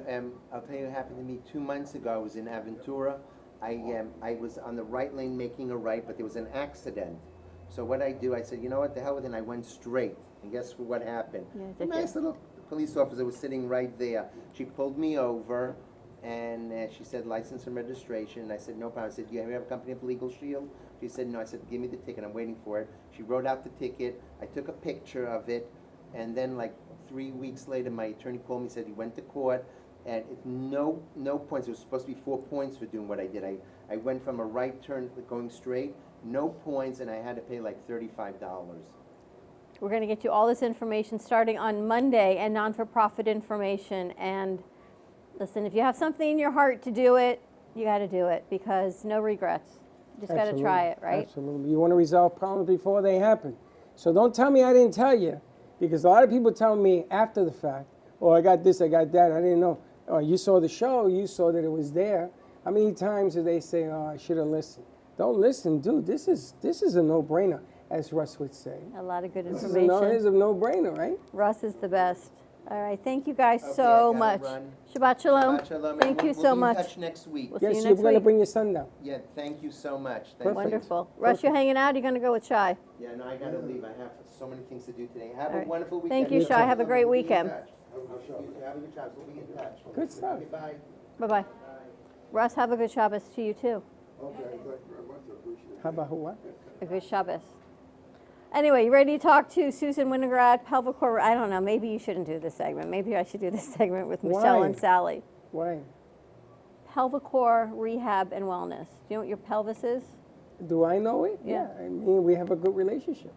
H: I'll tell you what happened to me 2 months ago. I was in Aventura. I was on the right lane making a right, but there was an accident. So what I do, I said, you know what, the hell with it, and I went straight. And guess what happened?
D: Yeah,
H: A nice little police officer was sitting right there. She pulled me over, and she said, license and registration. And I said, no problem. I said, do you have a company of Legal Shield? She said, no. I said, give me the ticket. I'm waiting for it. She wrote out the ticket. I took a picture of it. And then like 3 weeks later, my attorney called me and said he went to court. And no points. It was supposed to be 4 points for doing what I did. I went from a right turn going straight, no points, and I had to pay like $35.
D: We're going to get you all this information starting on Monday and non-for-profit information. And listen, if you have something in your heart to do it, you got to do it because no regrets. You just got to try it, right?
C: Absolutely. You want to resolve problems before they happen. So don't tell me I didn't tell you, because a lot of people tell me after the fact, oh, I got this, I got that, I didn't know. Oh, you saw the show, you saw that it was there. How many times do they say, oh, I should have listened? Don't listen, dude. This is a no-brainer, as Russ would say.
D: A lot of good
C: This
D: information.
C: is a no-brainer, right?
D: Russ is the best. All right, thank you guys so much. Shabbat shalom.
H: Shabbat shalom.
D: Thank you so much.
H: We'll be in touch next week.
D: We'll see you
C: Yes,
D: next
C: you're going to
D: week.
C: bring your son down.
H: Yeah, thank you so much. Thank you.
D: Wonderful. Russ, you're hanging out? You're going to go with Shai?
H: Yeah, no, I gotta leave. I have so many things to do today. Have
D: All
H: a
D: right.
H: wonderful weekend.
D: Thank you, Shai. Have a great
H: We'll be in
D: weekend.
H: touch. Have a good job. We'll be in touch.
C: Good stuff.
H: Okay, bye.
D: Bye-bye. Russ, have a good Shabbos to you, too.
G: Okay, thank you very much. I appreciate it.
C: How about who what?
D: A good Shabbos. Anyway, you ready to talk to Susan Winograd, Pelvicore? I don't know. Maybe you shouldn't do this segment. Maybe I should do this segment with Michelle
C: Why?
D: and Sally.
C: Why?
D: Pelvicore, Rehab, and Wellness. Do you know what your pelvis is?
C: Do I know it?
D: Yeah.
C: I mean, we have a good relationship.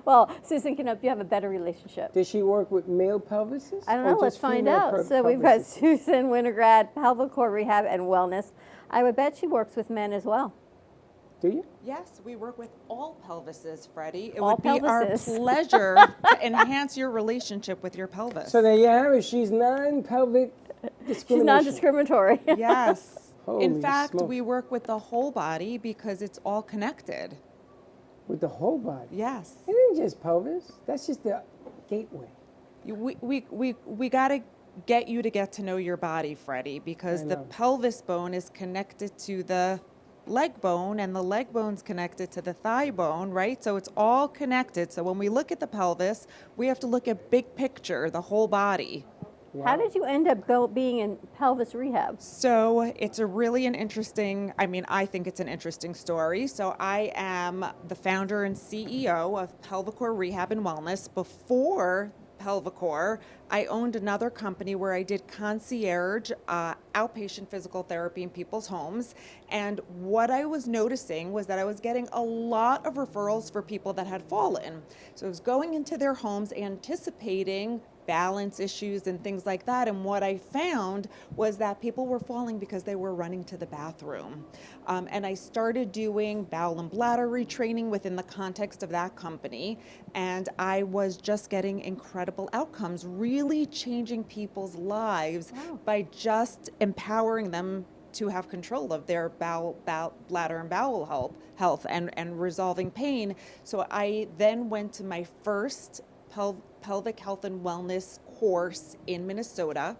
D: Well, Susan can help you have a better relationship.
C: Does she work with male pelvises?
D: I don't
C: or
D: know. Let's
C: just
D: find
C: female
D: out. So we've got
C: pelvises?
D: Susan Winograd, Pelvicore, Rehab, and Wellness. I would bet she works with men as well.
C: Do you?
P: Yes, we work with all pelvises, Freddie. It
D: All
P: would be our
D: pelvises.
P: pleasure to enhance your relationship with your pelvis.
C: So there you have it. She's non-pelvic discrimination.
D: She's non-discriminatory.
P: Yes.
C: Holy
P: In fact,
C: smokes.
P: we work with the whole body because it's all connected.
C: With the whole body.
P: Yes.
C: It ain't just pelvis. That's just the gateway.
P: We got to get you to get to know your body, Freddie, because
C: I
P: the
C: know.
P: pelvis bone is connected to the leg bone and the leg bone's connected to the thigh bone, right? So it's all connected. So when we look at the pelvis, we have to look at big picture, the whole body.
D: How did you end up being in pelvis rehab?
P: So it's a really interesting, I think it's an interesting story. So I am the founder and CEO of Pelvicore Rehab and Wellness. Before Pelvicore, I owned another company where I did concierge outpatient physical therapy in people's homes. And what I was noticing was that I was getting a lot of referrals for people that had fallen. So I was going into their homes anticipating balance issues and things like that. And what I found was that people were falling because they were running to the bathroom. And I started doing bowel and bladder retraining within the context of that company. And I was just getting incredible outcomes, really changing people's lives by just empowering them to have control of their bladder and bowel health and resolving pain. So I then went to my first pelvic health and wellness course in Minnesota,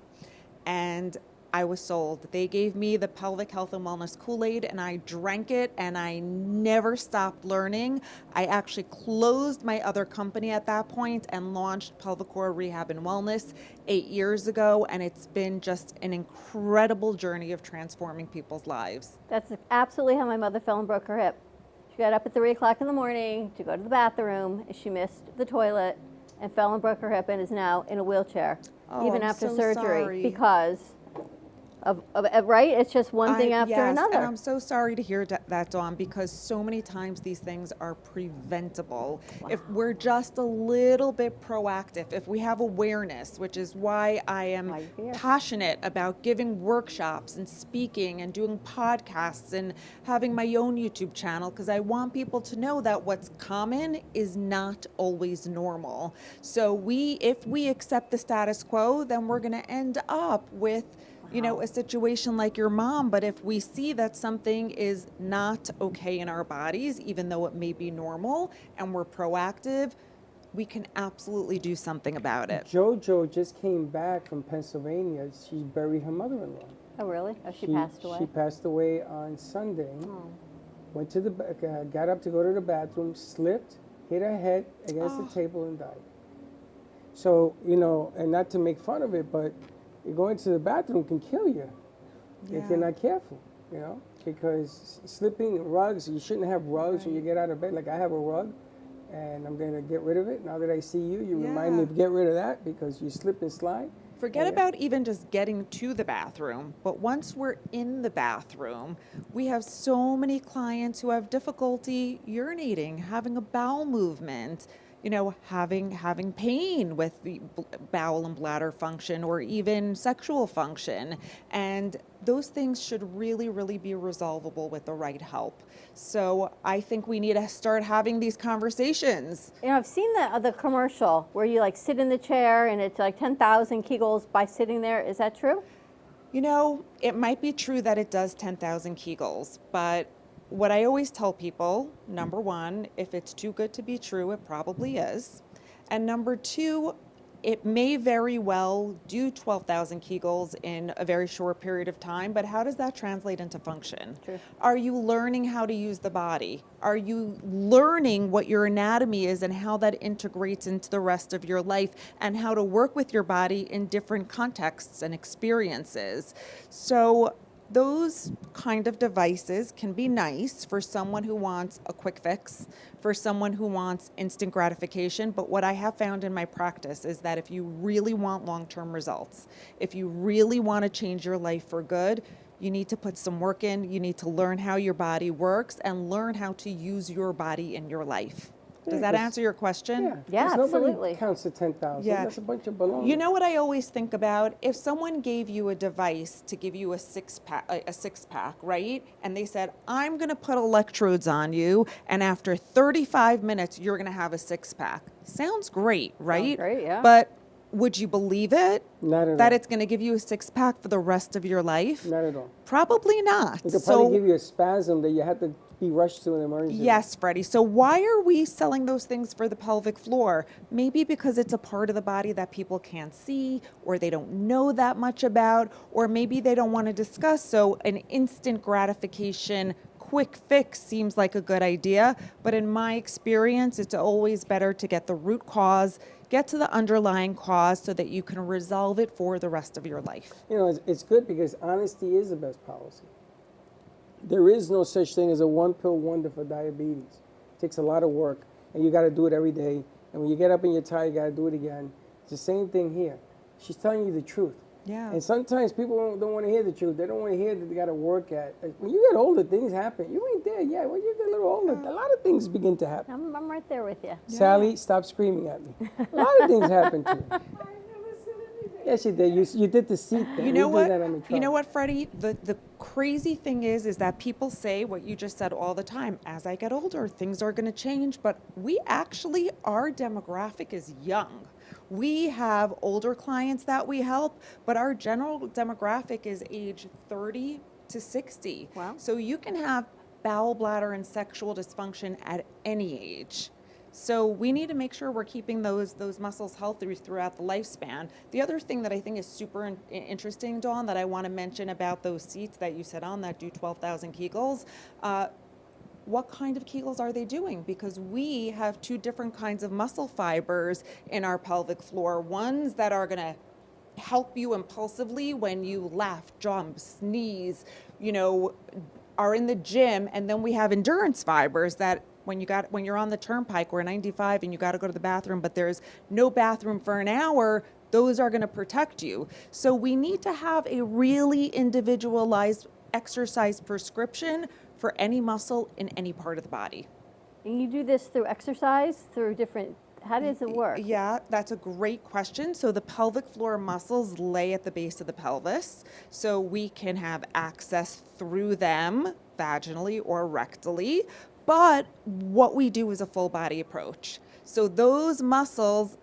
P: and I was sold. They gave me the pelvic health and wellness Kool-Aid, and I drank it, and I never stopped learning. I actually closed my other company at that point and launched Pelvicore Rehab and Wellness 8 years ago, and it's been just an incredible journey of transforming people's lives.
D: That's absolutely how my mother fell and broke her hip. She got up at 3 o'clock in the morning to go to the bathroom, and she missed the toilet and fell and broke her hip and is now in a wheelchair, even
P: I'm
D: after
P: so
D: surgery,
P: sorry.
D: because of right? It's just one thing after
P: yes,
D: another.
P: And I'm so sorry to hear that, Dawn, because so many times these things are preventable. If we're just a little bit proactive, if we have awareness, which is why I am passionate about giving workshops and speaking and doing podcasts and having my own YouTube channel, because I want people to know that what's common is not always normal. So if we accept the status quo, then we're going to end up with you know, a situation like your mom, but if we see that something is not okay in our bodies, even though it may be normal, and we're proactive, we can absolutely do something about it.
C: JoJo just came back from Pennsylvania. She buried her mother-in-law.
D: Oh, really? Oh, she passed away?
C: She passed away on Sunday. Went to the, got up to go to the bathroom, slipped, hit her head against the table and died. So, you know, and not to make fun of it, but going to the bathroom can kill you if you're not careful, you know, because slipping rugs, you shouldn't have rugs when you get out of bed. Like I have a rug and I'm going to get rid of it. Now that I see you, you remind me to get rid of that because you slip and slide.
P: Forget about even just getting to the bathroom, but once we're in the bathroom, we have so many clients who have difficulty urinating, having a bowel movement, you know, having pain with the bowel and bladder function or even sexual function. And those things should really, really be resolvable with the right help. So I think we need to start having these conversations.
D: You know, I've seen the commercial where you like sit in the chair and it's like 10,000 Kegels by sitting there. Is that true?
P: You know, it might be true that it does 10,000 Kegels, but what I always tell people, number one, if it's too good to be true, it probably is. And number two, it may very well do 12,000 Kegels in a very short period of time, but how does that translate into function? True. Are you learning how to use the body? Are you learning what your anatomy is and how that integrates into the rest of your life and how to work with your body in different contexts and experiences? So those kind of devices can be nice for someone who wants a quick fix, for someone who wants instant gratification. But what I have found in my practice is that if you really want long-term results, if you really want to change your life for good, you need to put some work in. You need to learn how your body works and learn how to use your body in your life. Does that answer your question?
D: Yeah, absolutely.
C: Nobody counts to 10,000.
P: Yeah.
C: That's a bunch of baloney.
P: You know what I always think about? If someone gave you a device to give you a six pack, right? And they said, I'm going to put electrodes on you, and after 35 minutes, you're going to have a six-pack. Sounds great, right?
D: Sounds great, yeah.
P: But would you believe it?
C: Not at
P: that
C: all.
P: it's going to give you a six-pack for the rest of your life?
C: Not at all.
P: Probably not.
C: It could probably give you a spasm that you had to be rushed to an emergency.
P: Yes, Freddie. So why are we selling those things for the pelvic floor? Maybe because it's a part of the body that people can't see, or they don't know that much about, or maybe they don't want to discuss. So an instant gratification quick fix seems like a good idea, but in my experience, it's always better to get the root cause, get to the underlying cause so that you can resolve it for the rest of your life.
C: You know, it's good because honesty is the best policy. There is no such thing as a one-pill wonder for diabetes. It takes a lot of work, and you got to do it every day. And when you get up and you're tired, you got to do it again. It's the same thing here. She's telling you the truth.
P: Yeah.
C: And sometimes people don't want to hear the truth. They don't want to hear that they got to work at. When you get older, things happen. You ain't there yet. When you get a little older, a lot of things begin to happen.
D: I'm right there with you.
C: Sally, stop screaming at me. A lot of things happen to you. Yes, you did. You did the seat thing.
P: You know
C: We do
P: what?
C: that on the
P: You know
C: truck.
P: what, Freddie? The crazy thing is that people say what you just said all the time. As I get older, things are going to change. But we actually, our demographic is young. We have older clients that we help, but our general demographic is age 30 to 60.
D: Wow.
P: So you can have bowel, bladder, and sexual dysfunction at any age. So we need to make sure we're keeping those muscles healthy throughout the lifespan. The other thing that I think is super interesting, Dawn, that I want to mention about those seats that you sit on that do 12,000 Kegels, what kind of Kegels are they doing? Because we have two different kinds of muscle fibers in our pelvic floor. Ones that are going to help you impulsively when you laugh, jump, sneeze, you know, are in the gym. And then we have endurance fibers that when you're on the turnpike or 95 and you got to go to the bathroom, but there's no bathroom for an hour, those are going to protect you. So we need to have a really individualized exercise prescription for any muscle in any part of the body.
D: And you do this through exercise, through different, how does it work?
P: Yeah, that's a great question. So the pelvic floor muscles lay at the base of the pelvis. So we can have access through them vaginally or rectally. But what we do is a full body approach. So those muscles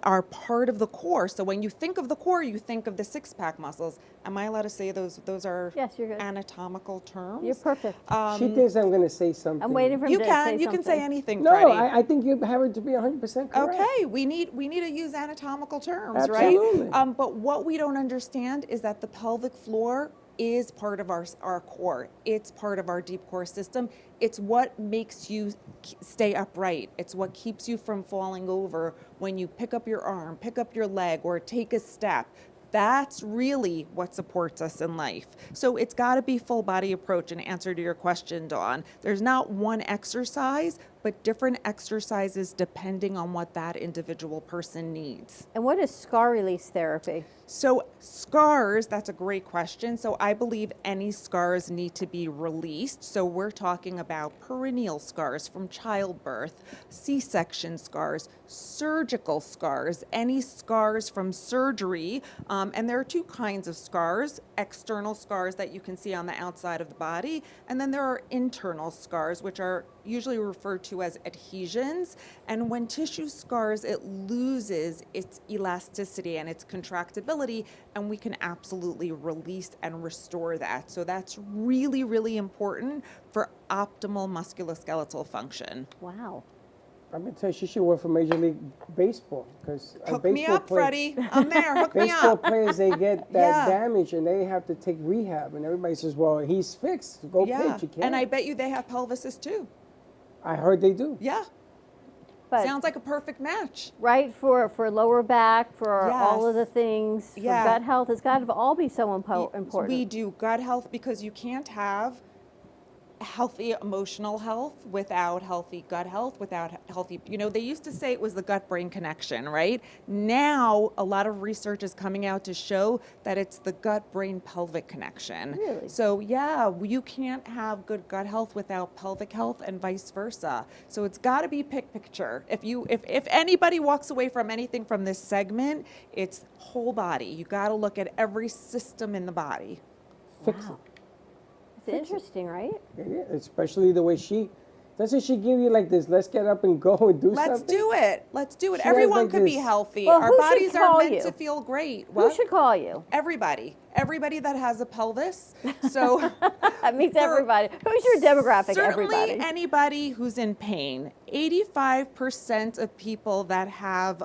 P: are part of the core. So when you think of the core, you think of the six-pack muscles. Am I allowed to say those are
D: Yes, you're good.
P: anatomical terms?
D: You're perfect.
C: She thinks I'm going to say something.
D: I'm waiting for him to say something.
P: You can say anything,
C: No,
P: Freddie.
C: I think you have it to be 100% correct.
P: Okay, we need to use anatomical terms,
C: Absolutely.
P: right? But what we don't understand is that the pelvic floor is part of our core. It's part of our deep core system. It's what makes you stay upright. It's what keeps you from falling over when you pick up your arm, pick up your leg, or take a step. That's really what supports us in life. So it's got to be full body approach. In answer to your question, Dawn, there's not one exercise, but different exercises depending on what that individual person needs.
D: And what is scar release therapy?
P: So scars, that's a great question. So I believe any scars need to be released. So we're talking about perineal scars from childbirth, C-section scars, surgical scars, any scars from surgery. And there are two kinds of scars: external scars that you can see on the outside of the body, and then there are internal scars, which are usually referred to as adhesions. And when tissue scars, it loses its elasticity and its contractibility, and we can absolutely release and restore that. So that's really, really important for optimal musculoskeletal function.
D: Wow.
C: I'm going to tell you, she should work for Major League Baseball. Because
P: Hook me up, Freddie. I'm there. Hook me
C: baseball
P: up.
C: players, they get that
P: Yeah.
C: damage and they have to take rehab. And everybody says, well, he's fixed. Go
P: Yeah,
C: pitch. You can't.
P: and I bet you they have pelvises too.
C: I heard they do.
P: Yeah.
D: But
P: Sounds like a perfect match.
D: right, for lower back, for all of the
P: Yes.
D: things, for
P: Yeah.
D: gut health, it's got to all be so important.
P: We do gut health because you can't have healthy emotional health without healthy gut health, without healthy, they used to say it was the gut-brain connection, right? Now, a lot of research is coming out to show that it's the gut-brain-pelvic connection.
D: Really?
P: So yeah, you can't have good gut health without pelvic health and vice versa. So it's got to be picture. If anybody walks away from anything from this segment, it's whole body. You got to look at every system in the body.
C: Fix it.
D: It's interesting, right?
C: It is, especially the way doesn't she give you like this, let's get up and go and do something?
P: Let's do it. Let's do it.
C: She has
P: Everyone
C: like
P: could be
C: this-
P: healthy.
D: Well,
P: Our
D: who should
P: bodies are
D: call
P: meant
D: you?
P: to feel great.
D: Who should call you?
P: Everybody. Everybody that has a pelvis. So
D: That means everybody. Who's your demographic?
P: certainly
D: Everybody.
P: anybody who's in pain. 85% of people that have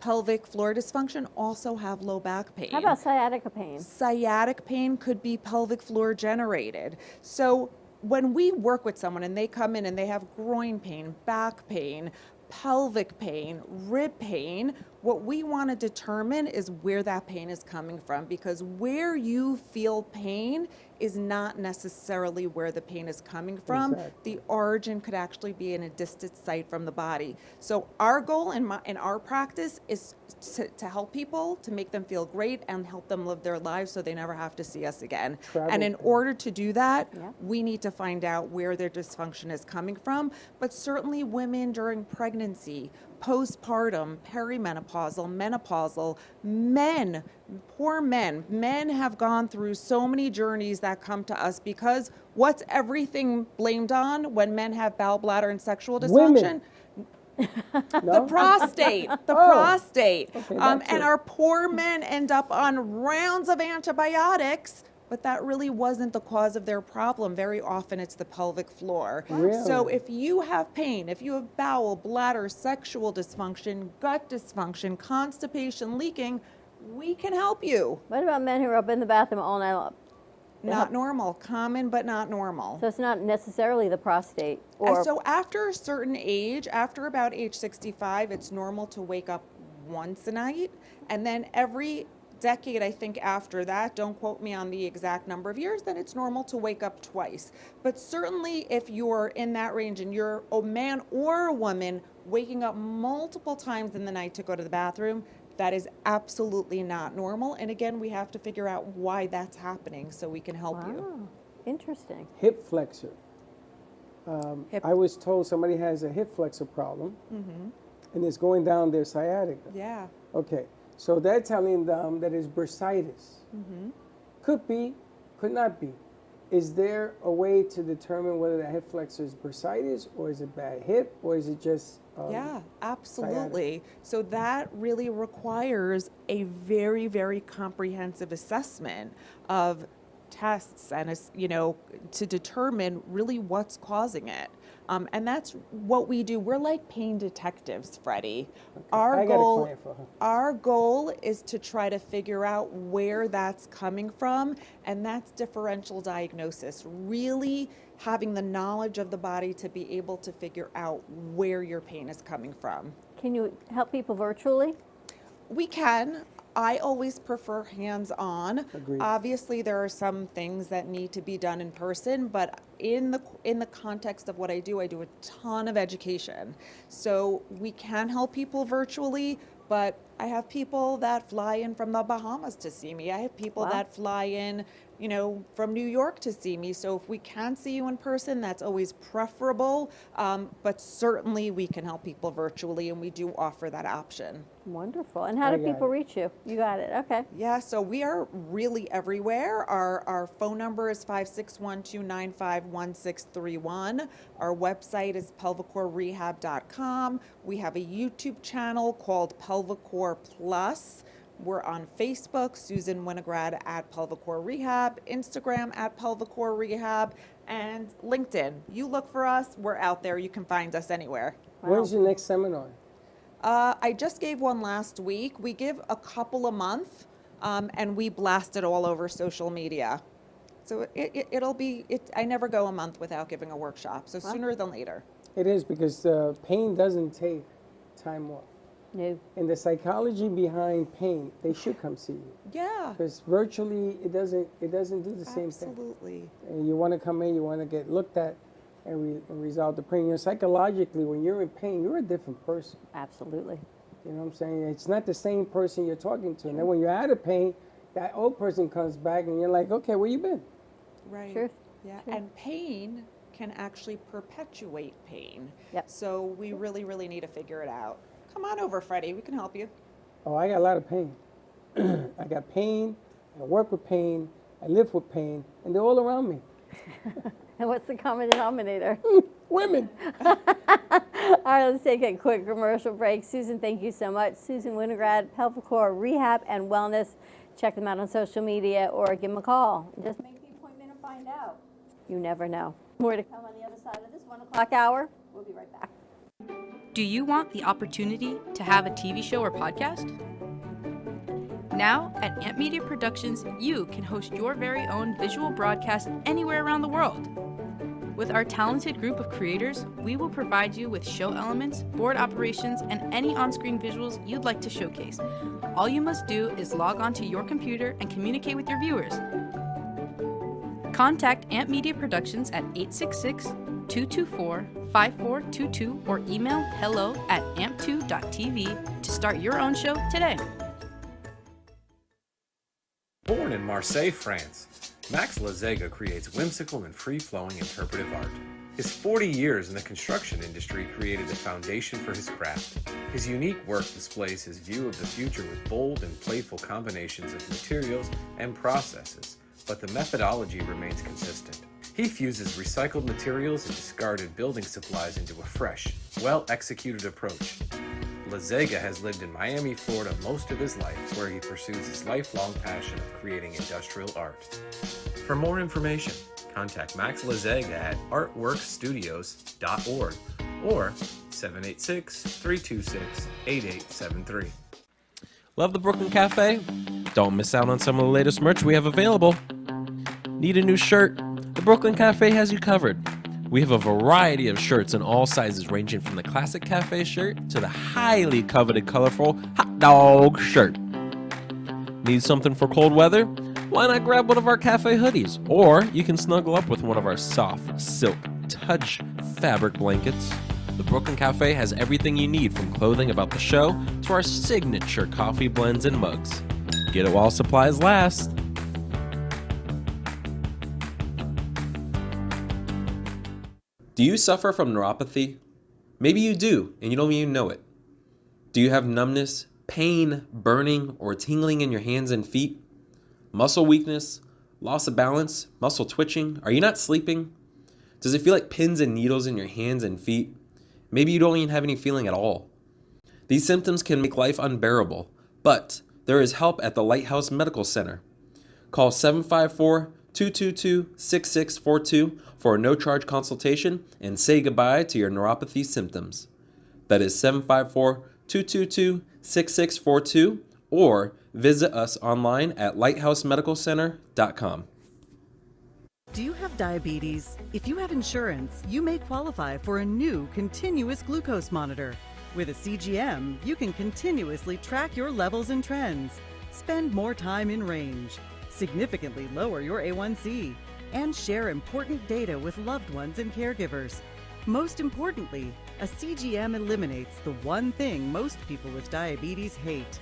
P: pelvic floor dysfunction also have low back pain.
D: How about sciatica pain?
P: Sciatic pain could be pelvic floor generated. So when we work with someone and they come in and they have groin pain, back pain, pelvic pain, rib pain, what we want to determine is where that pain is coming from, because where you feel pain is not necessarily where the pain is coming from.
C: Exactly.
P: The origin could actually be in a distant site from the body. So our goal in our practice is to help people, to make them feel great and help them live their lives so they never have to see us again.
C: Travel
P: And in
C: pain.
P: order to do that,
D: Yeah.
P: we need to find out where their dysfunction is coming from. But certainly women during pregnancy, postpartum, perimenopausal, menopausal, men, poor men. Men have gone through so many journeys that come to us because what's everything blamed on when men have bowel, bladder, and sexual dysfunction?
C: Women.
P: The prostate, the prostate.
C: Okay, that's
P: And
C: it.
P: our poor men end up on rounds of antibiotics, but that really wasn't the cause of their problem. Very often it's the pelvic floor.
C: Really?
P: So if you have pain, if you have bowel, bladder, sexual dysfunction, gut dysfunction, constipation, leaking, we can help you.
D: What about men who are up in the bathroom all night long?
P: Not normal, common, but not normal.
D: So it's not necessarily the prostate.
P: And
D: Or
P: so after a certain age, after about age 65, it's normal to wake up once a night. And then every decade, I think after that, don't quote me on the exact number of years, then it's normal to wake up twice. But certainly if you're in that range and you're a man or a woman waking up multiple times in the night to go to the bathroom, that is absolutely not normal. And again, we have to figure out why that's happening so we can help you.
D: wow, interesting.
C: Hip flexor.
P: Hip-
C: I was told somebody has a hip flexor problem and it's going down their sciatica.
P: Yeah.
C: Okay, so they're telling them that it's bursitis. Could be, could not be. is there a way to determine whether the hip flexor is bursitis, or is it bad hip, or is it just
P: Yeah, absolutely. So that really requires a very, very comprehensive assessment of tests and, to determine really what's causing it. And that's what we do. We're like pain detectives, Freddie.
C: I got a client for her.
P: Our goal is to try to figure out where that's coming from, and that's differential diagnosis. Really having the knowledge of the body to be able to figure out where your pain is coming from.
D: Can you help people virtually?
P: We can. I always prefer hands-on.
C: Agreed.
P: Obviously, there are some things that need to be done in person, but in the context of what I do a ton of education. So we can help people virtually, but I have people that fly in from the Bahamas to see me. I have people that fly in, from New York to see me. So if we can see you in person, that's always preferable. But certainly we can help people virtually, and we do offer that option.
D: Wonderful. And how do people reach you? You got it. Okay.
P: Yeah, so we are really everywhere. Our phone number is 561-295-1631. Our website is pelvicorerehab.com. We have a YouTube channel called Pelvicore Plus. We're on Facebook, Susan Winograd at Pelvicore Rehab, Instagram at Pelvicore Rehab, and LinkedIn. You look for us, we're out there. You can find us anywhere.
C: When's your next seminar?
P: I just gave one last week. We give a couple a month, and we blast it all over social media. So it'll be, I never go a month without giving a workshop, so sooner than later.
C: It is, because pain doesn't take time off.
D: No.
C: And the psychology behind pain, they should come see you.
P: Yeah.
C: Because virtually, it doesn't do the same thing.
P: Absolutely.
C: And you want to come in, you want to get looked at and resolve the pain. Psychologically, when you're in pain, you're a different person.
D: Absolutely.
C: You know what I'm saying? It's not the same person you're talking to. And then when you're out of pain, that old person comes back and you're like, okay, where you been?
P: Right.
D: Sure.
P: Yeah.
D: Sure.
P: And pain can actually perpetuate pain.
D: Yep.
P: So we really, really need to figure it out. Come on over, Freddie. We can help you.
C: Oh, I got a lot of pain. I got pain, I work with pain, I live with pain, and they're all around me.
D: And what's the common denominator?
C: Women.
D: All right, let's take a quick commercial break. Susan, thank you so much. Susan Winograd, Pelvicore Rehab and Wellness. Check them out on social media or give them a call. Just make the appointment and find out. You never know. More to come on the other side of this 1 o'clock hour. We'll be right back.
Q: Do you want the opportunity to have a TV show or podcast? Now, at Amp Media Productions, you can host your very own visual broadcast anywhere around the world. With our talented group of creators, we will provide you with show elements, board operations, and any on-screen visuals you'd like to showcase. All you must do is log onto your computer and communicate with your viewers. Contact Amp Media Productions at 866-224-5422 or email hello@amp2.tv to start your own show today.
I: Born in Marseille, France, Max Lazega creates whimsical and free-flowing interpretive art. His 40 years in the construction industry created the foundation for his craft. His unique work displays his view of the future with bold and playful combinations of materials and processes, but the methodology remains consistent. He fuses recycled materials and discarded building supplies into a fresh, well-executed approach. Lazega has lived in Miami, Florida most of his life, where he pursues his lifelong passion of creating industrial art. For more information, contact Max Lazega at artworkstudios.org or 786-326-8873.
R: Love the Brooklyn Cafe? Don't miss out on some of the latest merch we have available. Need a new shirt? The Brooklyn Cafe has you covered. We have a variety of shirts in all sizes, ranging from the classic cafe shirt to the highly coveted colorful hot dog shirt. Need something for cold weather? Why not grab one of our cafe hoodies? Or you can snuggle up with one of our soft, silk, touch fabric blankets. The Brooklyn Cafe has everything you need, from clothing about the show to our signature coffee blends and mugs. Get it while supplies last.
S: Do you suffer from neuropathy? Maybe you do, and you don't even know it. Do you have numbness, pain, burning, or tingling in your hands and feet? Muscle weakness? Loss of balance? Muscle twitching? Are you not sleeping? Does it feel like pins and needles in your hands and feet? Maybe you don't even have any feeling at all. These symptoms can make life unbearable, but there is help at the Lighthouse Medical Center. Call 754-222-6642 for a no-charge consultation and say goodbye to your neuropathy symptoms. That is 754-222-6642, or visit us online at lighthousemedicalcenter.com.
T: Do you have diabetes? If you have insurance, you may qualify for a new continuous glucose monitor. With a CGM, you can continuously track your levels and trends, spend more time in range, significantly lower your A1C, and share important data with loved ones and caregivers. Most importantly, a CGM eliminates the one thing most people with diabetes hate: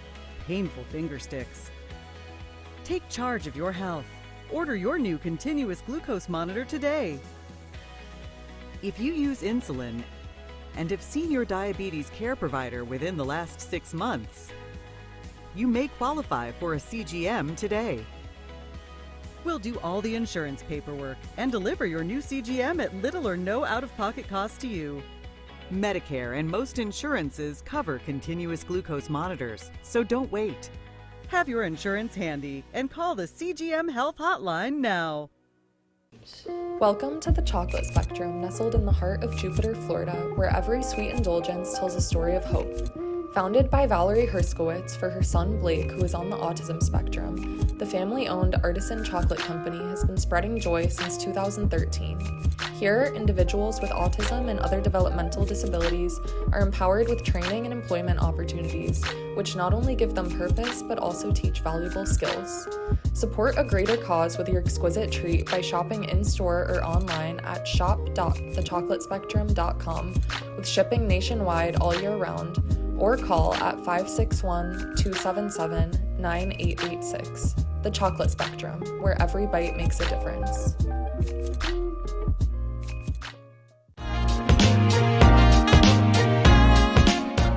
T: painful finger sticks. Take charge of your health. Order your new continuous glucose monitor today. If you use insulin and have seen your diabetes care provider within the last 6 months, you may qualify for a CGM today. We'll do all the insurance paperwork and deliver your new CGM at little or no out-of-pocket cost to you. Medicare and most insurances cover continuous glucose monitors, so don't wait. Have your insurance handy and call the CGM Health Hotline now.
U: Welcome to the Chocolate Spectrum, nestled in the heart of Jupiter, Florida, where every sweet indulgence tells a story of hope. Founded by Valerie Herskowitz for her son Blake, who is on the autism spectrum, the family-owned Artisan Chocolate Company has been spreading joy since 2013. Here, individuals with autism and other developmental disabilities are empowered with training and employment opportunities, which not only give them purpose, but also teach valuable skills. Support a greater cause with your exquisite treat by shopping in-store or online at shop.thechocolatespectrum.com, with shipping nationwide all year round, or call at 561-277-9886. The Chocolate Spectrum, where every bite makes a difference.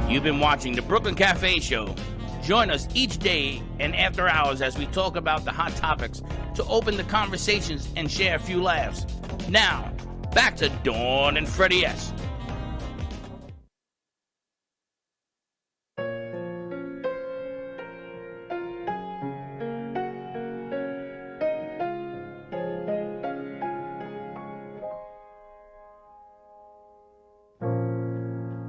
A: You've been watching the Brooklyn Cafe Show. Join us each day and after hours as we talk about the hot topics to open the conversations and share a few laughs. Now, back to Dawn and Freddie S.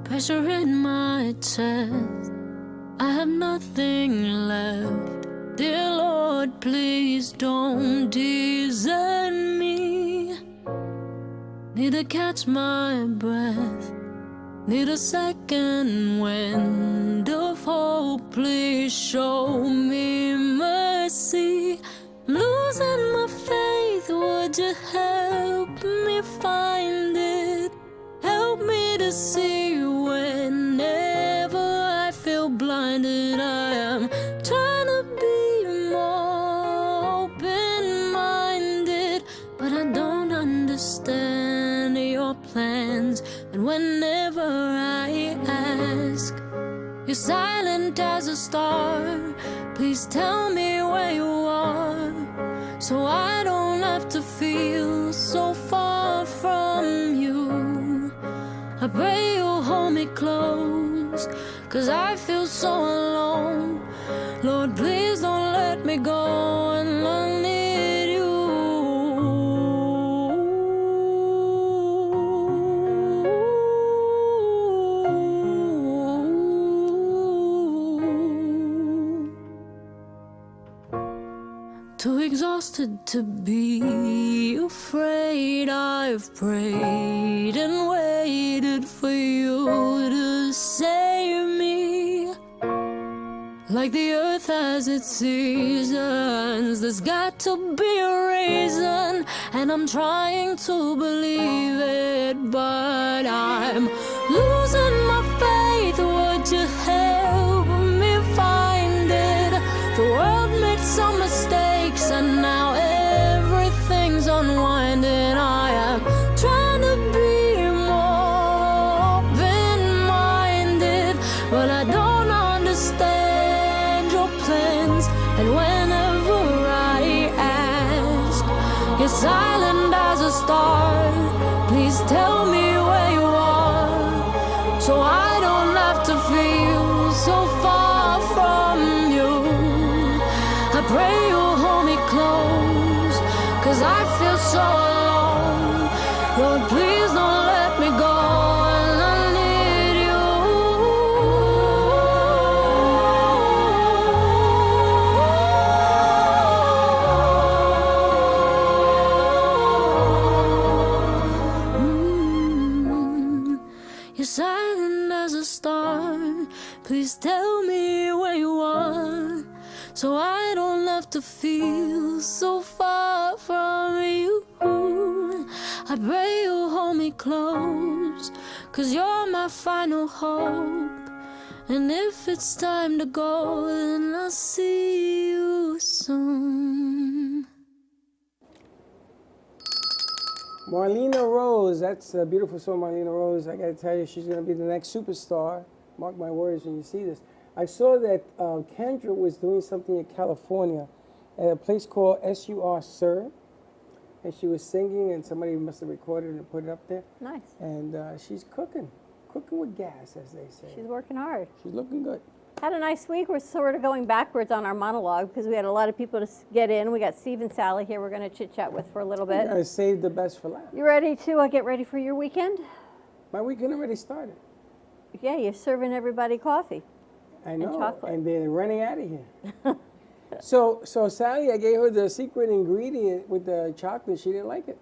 V: Pressure in my chest, I have nothing left. Dear Lord, please don't desert me. Need to catch my breath, need a second wind of hope. Please show me mercy. Losing my faith, would you help me find it? Help me to see whenever I feel blinded. I am trying to be more open-minded, but I don't understand your plans. And whenever I ask, you're silent as a star. Please tell me where you are, so I don't have to feel so far from you. I pray you'll hold me close, 'cause I feel so alone. Lord, please don't let me go, and I need you. Too exhausted to be afraid, I've prayed and waited for you to save me. Like the earth has its seasons, there's got to be a reason, and I'm trying to believe it, but I'm losing my faith. Would you help me find it? The world made some mistakes, and now everything's unwinding. I am trying to be more open-minded, but I don't understand your plans. And whenever I ask, You're silent as a star. Please tell me where you are, so I don't have to feel so far from you. I pray you'll hold me close, 'cause I feel so alone. Lord, please don't let me go, and I need you. You're silent as a star. Please tell me where you are, so I don't have to feel so far from you. I pray you'll hold me close, 'cause you're my final hope. And if it's time to go, then I'll see you soon.
C: Marlena Rose, that's a beautiful song, Marlena Rose. I got to tell you, she's going to be the next superstar. Mark my words when you see this. I saw that Kendra was doing something in California at a place called SUR Sir, and she was singing, and somebody must have recorded it and put it up there.
D: Nice.
C: And she's cooking with gas, as they say.
D: She's working hard.
C: She's looking good.
D: Had a nice week. We're sort of going backwards on our monologue because we had a lot of people to get in. We got Steve and Sally here we're going to chit-chat with for a little bit.
C: We're going to save the best for last.
D: You ready to get ready for your weekend?
C: My weekend already started.
D: Yeah, you're serving everybody coffee.
C: I know,
D: and chocolate.
C: and they're running out of here. So Sally, I gave her the secret ingredient with the chocolate. She didn't like it.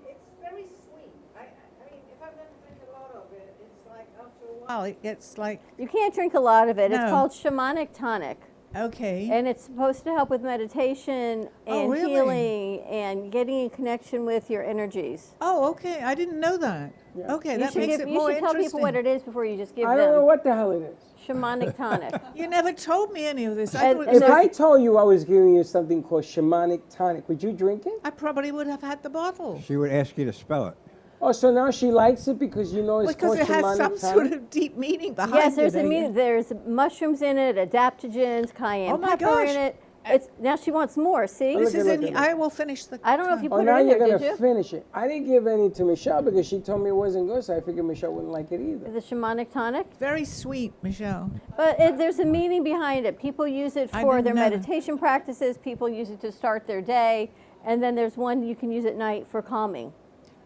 F: It's very sweet. I mean, if I'm going to drink a lot of it, it's like after a while it gets like...
D: You can't drink a lot of it.
F: No.
D: It's called shamanic tonic.
F: Okay.
D: And it's supposed to help with meditation and
F: really?
D: healing and getting in connection with your energies.
F: Oh, okay. I didn't know that.
C: Yeah.
F: Okay, that makes it
D: You
F: more
D: should tell
F: interesting.
D: people what it is before you just give
C: I
D: them.
C: don't know what the hell it is.
D: Shamanic tonic.
F: You never told me any of this. I
D: And-
F: thought
C: If I told you I was giving you something called shamanic tonic, would you drink it?
F: I probably would have had the bottle.
B: She would ask you to spell it.
C: Oh, so now she likes it because you know it's
F: Because
C: called
F: it has
C: shamanic
F: some
C: tonic?
F: sort of deep meaning behind it.
D: Yes, there's a meaning. There's mushrooms in it, adaptogens, cayenne
F: Oh my
D: pepper
F: gosh.
D: in it. It's now she wants more. See,
F: This is in. I will finish the.
D: I don't know if you
C: Oh,
D: put
C: now
D: it in
C: you're
D: there.
C: going
D: Did
C: to
D: you?
C: finish it. I didn't give any to Michelle because she told me it wasn't good, so I figured Michelle wouldn't like it either.
D: The shamanic tonic.
F: Very sweet, Michelle.
D: But there's a meaning behind it. People use it
F: I
D: for
F: didn't
D: their
F: know that.
D: meditation practices. People use it to start their day. And then there's one you can use at night for calming.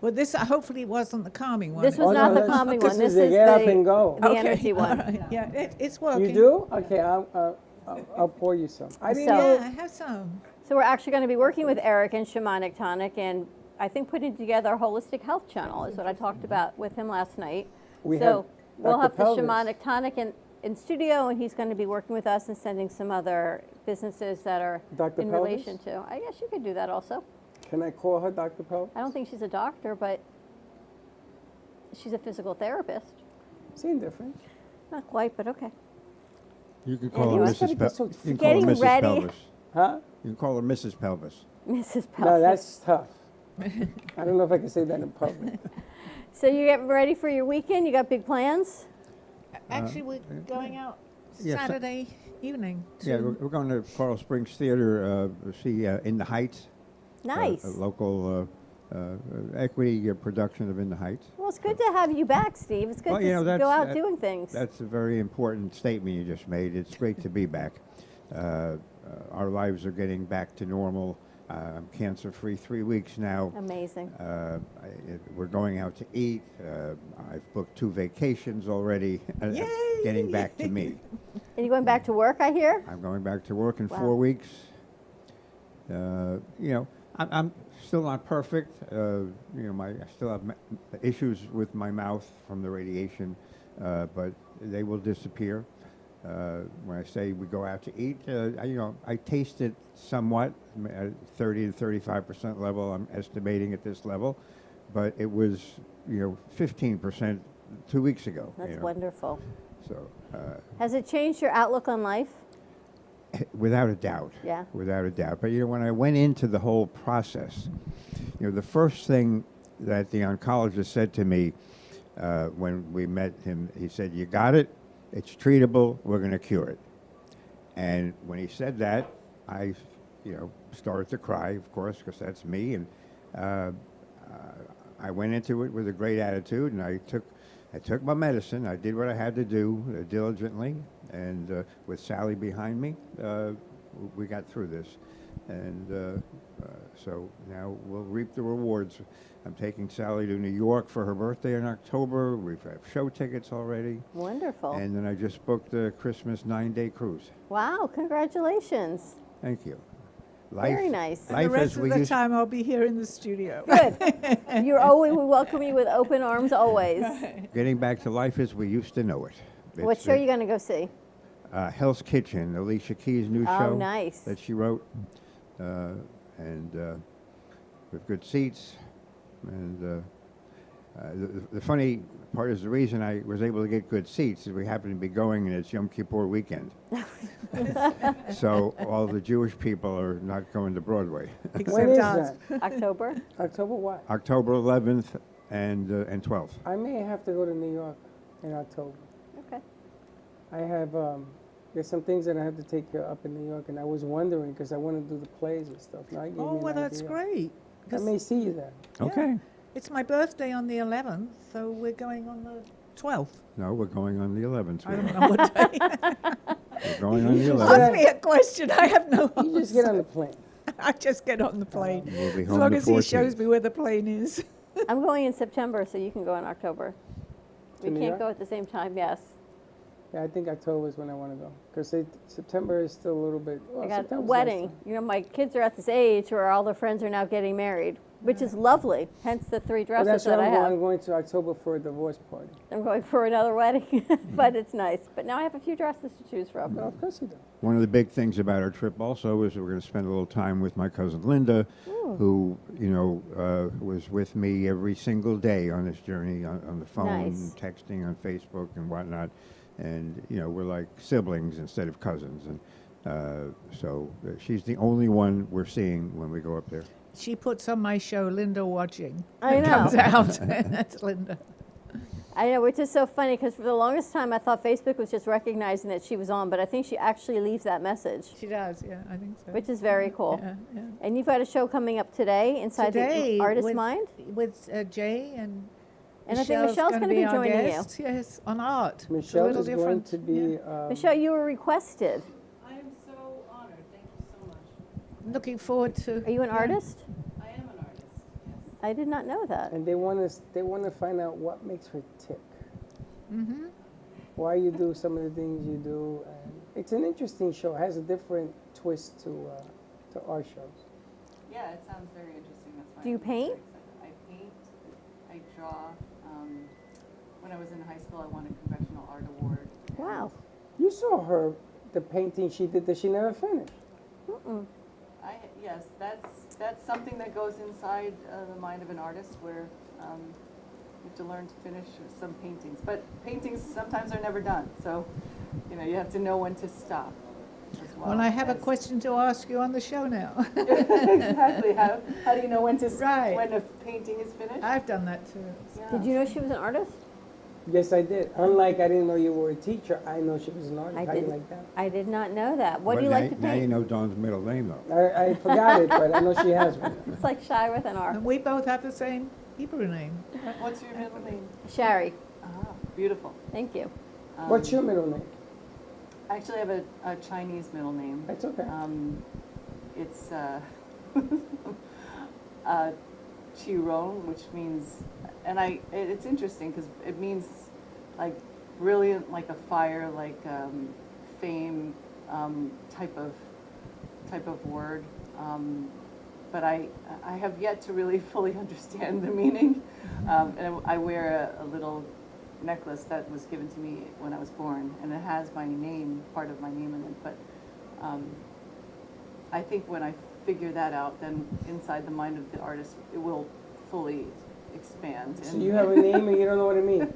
F: Well, this hopefully wasn't the calming one.
D: This was not the calming one. This is
C: get up
D: the,
C: and go.
D: the
F: Okay.
D: energy one.
F: All right. Yeah, it's working.
C: You do? Okay, I'll pour you some. I didn't know.
F: Yeah, I have some.
D: So we're actually going to be working with Eric and Shamanic Tonic, and I think putting together a holistic health channel is what I talked about with him last night.
C: We
D: so
C: have
D: we'll
C: Dr.
D: have the
C: Pelvis.
D: Shamanic Tonic in studio, and he's going to be working with us and sending some other businesses that are
C: Dr.
D: in
C: Pelvis?
D: relation to. I guess you could do that also.
C: Can I call her Dr. Pelvis?
D: I don't think she's a doctor, but she's a physical therapist.
C: Same difference.
D: Not quite, but okay.
B: You could call
D: Anyway.
B: her Mrs. Pelvis. You can call her
D: Getting
B: Mrs.
D: ready.
B: Pelvis.
C: Huh?
B: You can call her Mrs. Pelvis.
D: Mrs. Pelvis.
C: No, that's tough. I don't know if I can say that in public.
D: So you get ready for your weekend? You got big plans?
F: Actually, we're going out
B: Yes,
F: Saturday evening.
B: Yeah, we're going to Coral Springs Theater to see In the Heights.
D: Nice.
B: A local equity production of In the Heights.
D: Well, it's good to have you back, Steve. It's good to go out doing things.
B: That's a very important statement you just made. It's great to be back. Our lives are getting back to normal. I'm cancer-free 3 weeks now.
D: Amazing.
B: We're going out to eat. I've booked 2 vacations already. Getting back to me.
D: And you going back to work, I hear?
B: I'm going back to work in
D: Wow.
B: 4 weeks. I'm still not perfect. I still have issues with my mouth from the radiation, but they will disappear. When I say we go out to eat, I taste it somewhat, at 30 to 35% level. I'm estimating at this level, but it was 15% 2 weeks ago.
D: That's wonderful.
B: So.
D: Has it changed your outlook on life?
B: Without a doubt.
D: Yeah.
B: Without a doubt. But when I went into the whole process, the first thing that the oncologist said to me when we met him, he said, "You got it. It's treatable. We're going to cure it." And when he said that, I started to cry, of course, because that's me. And I went into it with a great attitude, and I took my medicine. I did what I had to do diligently, and with Sally behind me, we got through this. And so now we'll reap the rewards. I'm taking Sally to New York for her birthday in October. We've had show tickets already.
D: Wonderful.
B: And then I just booked a Christmas 9-day cruise.
D: Wow, congratulations.
B: Thank you.
D: Very nice.
F: And the rest of the time I'll be here in the studio.
D: Good. We welcome you with open arms always.
B: Getting back to life as we used to know it.
D: What show are you going to go see?
B: Hell's Kitchen, Alicia Keys' new show.
D: Oh, nice.
B: That she wrote. And with good seats. And the funny part is the reason I was able to get good seats is we happen to be going and it's Yom Kippur weekend. So all the Jewish people are not going to Broadway.
C: When is that?
D: October?
C: October what?
B: October 11th and 12th.
C: I may have to go to New York in October.
D: Okay.
C: I have, there's some things that I have to take care of up in New York, and I was wondering, because I want to do the plays and stuff. Now you gave me an
F: that's
C: idea.
F: great.
C: I may see you there.
B: Okay.
F: It's my birthday on the 11th, so we're going on the 12th.
B: No, we're going on the 11th.
F: I don't know what day.
B: We're going on the 11th.
F: Ask me a question. I have no answer.
C: You just get on the plane.
F: I just get on the plane.
B: We'll be
F: As
B: home
F: long
B: the
F: as he
B: 14th.
F: shows me where the plane is.
D: I'm going in September, so you can go in October.
C: To
D: We
C: New
D: can't
C: York?
D: go at the same time, yes.
C: Yeah, I think October is when I want to go. Because September is still a little bit... Well,
D: I got a
C: September's
D: wedding.
C: nice.
D: You know, my kids are at this age where all their friends are now getting married, which is lovely, hence the 3
C: Well,
D: dresses
C: that's
D: that
C: what
D: I
C: I'm going.
D: have.
C: I'm going to October for a divorce party.
D: I'm going for another wedding, but it's nice. But now I have a few dresses to choose from.
C: No, of course you do.
B: One of the big things about our trip also is we're going to spend a little time with my cousin Linda, who, was with me every single day on this journey, on the phone,
D: Nice.
B: texting on Facebook and whatnot. And, we're like siblings instead of cousins. And so she's the only one we're seeing when we go up there.
F: She puts on my show, Linda Watching.
D: I
F: It
D: know.
F: comes out. That's Linda.
D: I know, which is so funny because for the longest time I thought Facebook was just recognizing that she was on, but I think she actually leaves that message.
F: She does, yeah, I think so.
D: Which is very cool.
F: Yeah, yeah.
D: And you've got a show coming up today inside
F: Today,
D: the Artist
F: with,
D: Mind?
F: With Jay and
D: I think Michelle's
F: going to
D: be
F: our
D: joining you.
F: guest. Yes, on art. It's a
C: Michelle
F: little
C: is going
F: different.
C: to be...
D: Michelle, you were requested.
E: I am so honored. Thank you so much.
F: Looking forward to...
D: Are you an artist?
E: I am an artist, yes.
D: I did not know that.
C: And they want to find out what makes her tick.
F: Mm-hmm.
C: Why you do some of the things you do. And it's an interesting show. It has a different twist to our shows.
E: Yeah, it sounds very interesting. That's why
D: Do you
E: I'm
D: paint?
E: very excited. I paint. I draw. When I was in high school, I won a Congressional Art Award.
D: Wow.
C: You saw the painting she did that she never finished.
E: Yes, that's something that goes inside the mind of an artist, where you have to learn to finish some paintings. But paintings sometimes are never done, so you have to know when to stop. As
F: Well, I have a question to ask you on the show now.
E: Exactly. How do you know when to
F: Right.
E: when a painting is finished?
F: I've done that too.
D: Did you know she was an artist?
C: Yes, I did. Unlike I didn't know you were a teacher, I know she was an artist.
D: I
C: How do you
D: did.
C: like that?
D: I did not know that. What
B: But
D: do you
B: now,
D: like to
B: now you
D: paint?
B: know Dawn's middle name, though.
C: I forgot it, but I know she has one.
D: It's like Shy with an R.
F: And we both have the same Hebrew name.
E: What's your middle name?
D: Shari.
E: Ah, beautiful.
D: Thank you.
C: What's your middle name?
E: Actually, I have a Chinese middle name.
C: That's okay.
E: It's Chiron, which means, and it's interesting because it means like brilliant, like a fire, like fame type of word. But I have yet to really fully understand the meaning. And I wear a little necklace that was given to me when I was born, and it has my name, part of my name in it. But I think when I figure that out, then inside the mind of the artist, it will fully expand.
C: So you have a name and you don't know what it means.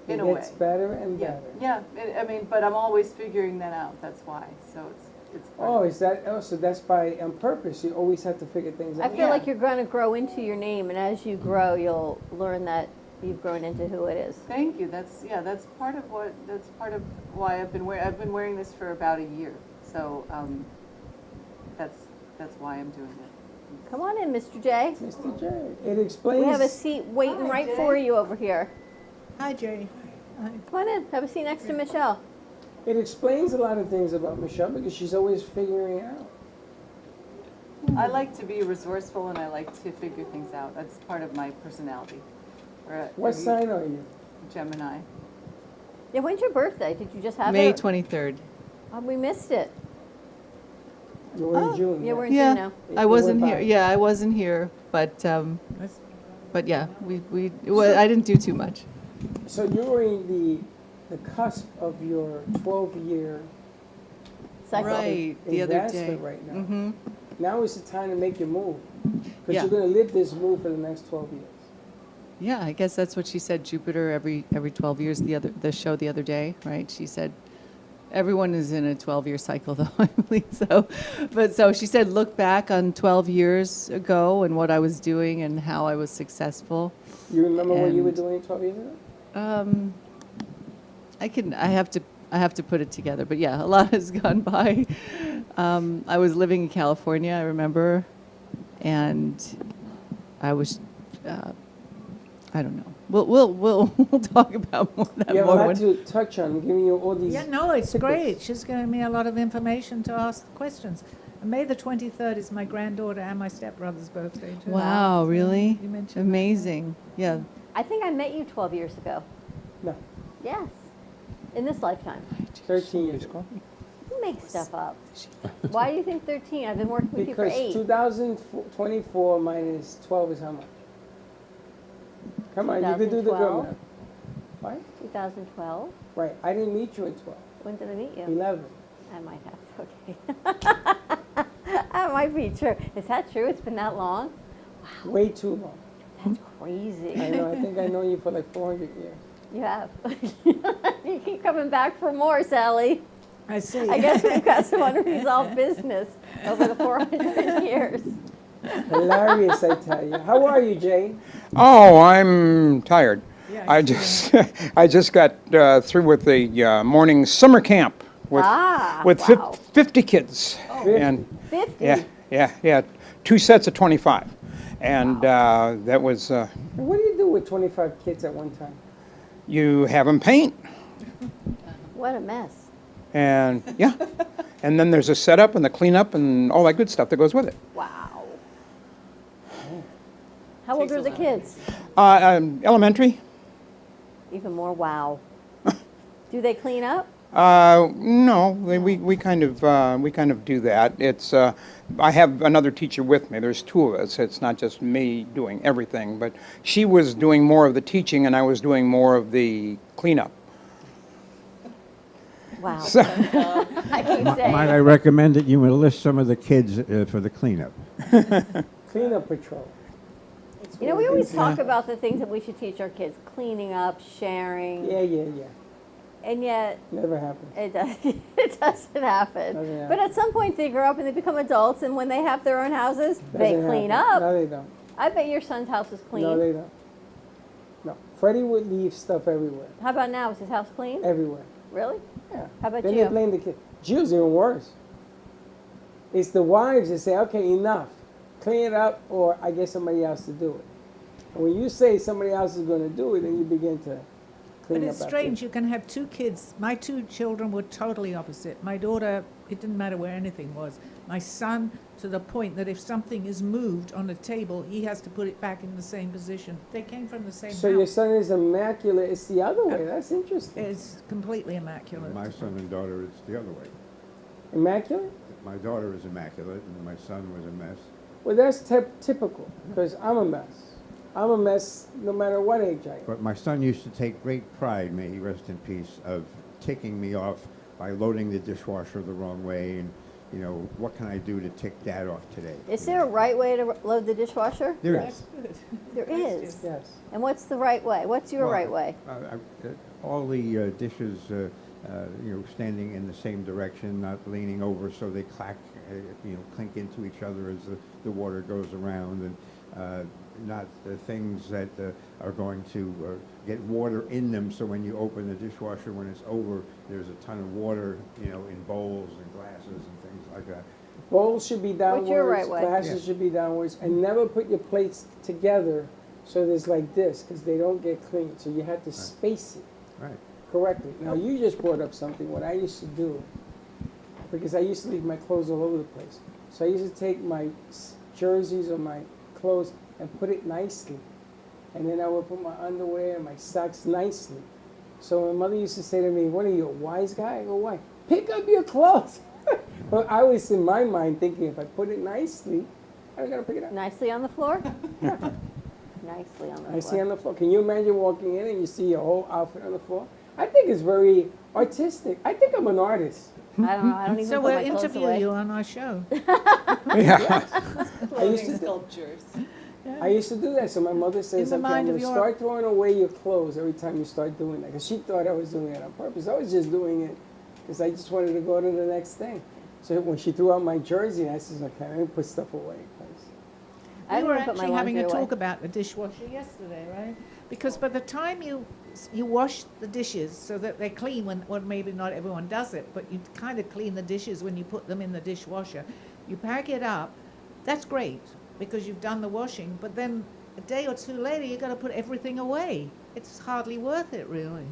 E: In a
C: It gets
E: way.
C: better and
E: Yeah,
C: better.
E: yeah. I mean, but I'm always figuring that out. That's why. So it's.
C: Oh, is that? Oh, so that's on purpose. You always have to figure things
D: I
C: out.
D: feel like you're going to grow into your name, and as you grow, you'll learn that you've grown into who it is.
E: Thank you. That's part of why I've been wearing this for about a year. So that's why I'm doing it.
D: Come on in, Mr. J.
C: Mr. J. It explains.
D: We have a seat waiting right for you over here.
F: Hi, Jay. Hi.
D: Come on in. Have a seat next to Michelle.
C: It explains a lot of things about Michelle because she's always figuring it out.
E: I like to be resourceful and I like to figure things out. That's part of my personality.
C: What sign are you?
E: Gemini.
D: Yeah, when's your birthday? Did you just have
J: May
D: it?
J: 23rd.
D: Oh, we missed it.
C: You were in June.
D: Yeah, we're in
J: Yeah,
D: June now.
J: I wasn't here. Yeah, I wasn't here, but yeah, well, I didn't do too much.
C: So you were in the cusp of your 12-year
J: cycle. Right, the other day.
C: advancement right now.
J: Mm-hmm.
C: Now is the time to make your move because
J: Yeah.
C: you're going to live this move for the next 12 years.
J: Yeah, I guess that's what she said. Jupiter every 12 years. The show the other day, right? She said everyone is in a 12-year cycle, though. I believe so. But so she said, look back on 12 years ago and what I was doing and how I was successful.
C: You remember what you were doing 12 years ago?
J: I have to put it together, but yeah, a lot has gone by. I was living in California, I remember, and I was, I don't know. We'll talk about that
C: Yeah,
J: more.
C: I'd like to touch on giving you all these.
F: Yeah, no, it's
C: tidbits.
F: great. She's giving me a lot of information to ask questions. And May the 23rd is my granddaughter and my stepbrother's birthday, too.
J: Wow, really?
F: You mentioned
J: Amazing. Yeah.
D: I think I met you 12 years ago.
C: No.
D: Yes. In this lifetime.
C: 13 years ago.
D: You make stuff up. Why do you think 13? I've been working with you for
C: Because
D: 8.
C: 2024 minus 12 is how much? Come on, you can do the girl
D: 2012.
C: math. What?
D: 2012.
C: Right. I didn't meet you in 12.
D: When did I meet you?
C: 11.
D: I might have. Okay. That might be true. Is that true? It's been that long?
C: Way too long.
D: That's crazy.
C: I know. I think I know you for like 400 years.
D: You have. You keep coming back for more, Sally.
F: I see.
D: I guess we've got some unresolved business over the 400 years.
C: Hilarious, I tell you. How are you, Jay?
K: Oh, I'm tired. I just got through with the morning summer camp with
D: wow.
K: 50 kids.
D: Oh,
K: and
D: 50?
K: Yeah. 2 sets of 25, and that was.
C: What do you do with 25 kids at one time?
K: You have them paint,
D: What a mess.
K: and yeah, and then there's a setup and the cleanup and all that good stuff that goes with it.
D: Wow. How old are the kids?
K: Elementary.
D: Even more wow. Do they clean up?
K: No, we kind of do that. It's I have another teacher with me. There's 2 of us. It's not just me doing everything, but she was doing more of the teaching and I was doing more of the cleanup.
D: Wow.
K: So-
D: I keep saying.
B: Might I recommend that you enlist some of the kids for the cleanup?
C: Cleanup patrol.
D: You know, we always talk about the things that we should teach our kids: cleaning up, sharing.
C: Yeah.
D: And yet,
C: Never happens.
D: it doesn't happen.
C: Doesn't happen.
D: But at some point, they grow up and they become adults, and when they have their own houses, they
C: Doesn't
D: clean
C: happen.
D: up.
C: No, they don't.
D: I bet your son's house is clean.
C: No, they don't. No. Freddie would leave stuff everywhere.
D: How about now? Is his house clean?
C: Everywhere.
D: Really?
C: Yeah.
D: How about
C: Then
D: you?
C: they blame the kid. Jill's even worse. It's the wives that say, okay, enough. Clean it up or I get somebody else to do it. And when you say somebody else is going to do it, then you begin to clean
F: But
C: up
F: it's
C: after
F: strange, you can have 2 kids. My 2 children were totally opposite. My daughter, it didn't matter where anything was. My son, to the point that if something is moved on a table, he has to put it back in the same position. They came from the same
C: So
F: house.
C: your son is immaculate. It's the other way. That's interesting.
F: It's completely immaculate.
B: My son and daughter, it's the other way.
C: Immaculate?
B: My daughter is immaculate, and my son was a mess.
C: Well, that's typical because I'm a mess. I'm a mess no matter what age I am.
B: But my son used to take great pride, may he rest in peace, of ticking me off by loading the dishwasher the wrong way, and what can I do to tick Dad off today?
D: Is there a right way to load the dishwasher?
B: There is.
D: There is.
C: Yes.
D: And what's the right way? What's your right way?
B: All the dishes, standing in the same direction, not leaning over so they clink into each other as the water goes around, and not things that are going to get water in them. So when you open the dishwasher, when it's over, there's a ton of water, in bowls and glasses and things like that.
C: Bowls should be downwards,
D: your right way?
C: glasses should be downwards, and never put your plates together so there's like this, because they don't get clean. So you have to space it
B: Right.
C: correctly. Now, you just brought up something, what I used to do, because I used to leave my clothes all over the place. So I used to take my jerseys or my clothes and put it nicely. And then I would put my underwear and my socks nicely. So my mother used to say to me, what are you, a wise guy? I go, why? Pick up your clothes. But I was in my mind thinking, if I put it nicely, I gotta pick it up.
D: Nicely on the floor? Nicely on the floor.
C: I see on the floor. Can you imagine walking in and you see your whole outfit on the floor? I think it's very artistic. I think I'm an artist.
D: I don't know. I don't even
F: So
D: put
F: we'll
D: my clothes
F: interview
D: away.
F: you on our show.
C: Yeah. I used to
J: sculptures.
C: I used to do that. So my mother says,
F: In the
C: okay, I'm
F: mind
C: going
F: of
C: to
F: your-
C: start throwing away your clothes every time you start doing that. Because she thought I was doing it on purpose. I was just doing it because I just wanted to go to the next thing. So when she threw out my jersey, I said, okay, I didn't put stuff away.
F: We were
D: didn't put my
F: actually having a
D: laundry away.
F: talk about the dishwasher yesterday, right? Because by the time you wash the dishes so that they're clean, well, maybe not everyone does it, but you kind of clean the dishes when you put them in the dishwasher. You pack it up. That's great because you've done the washing, but then a day or two later, you got to put everything away. It's hardly worth it, really.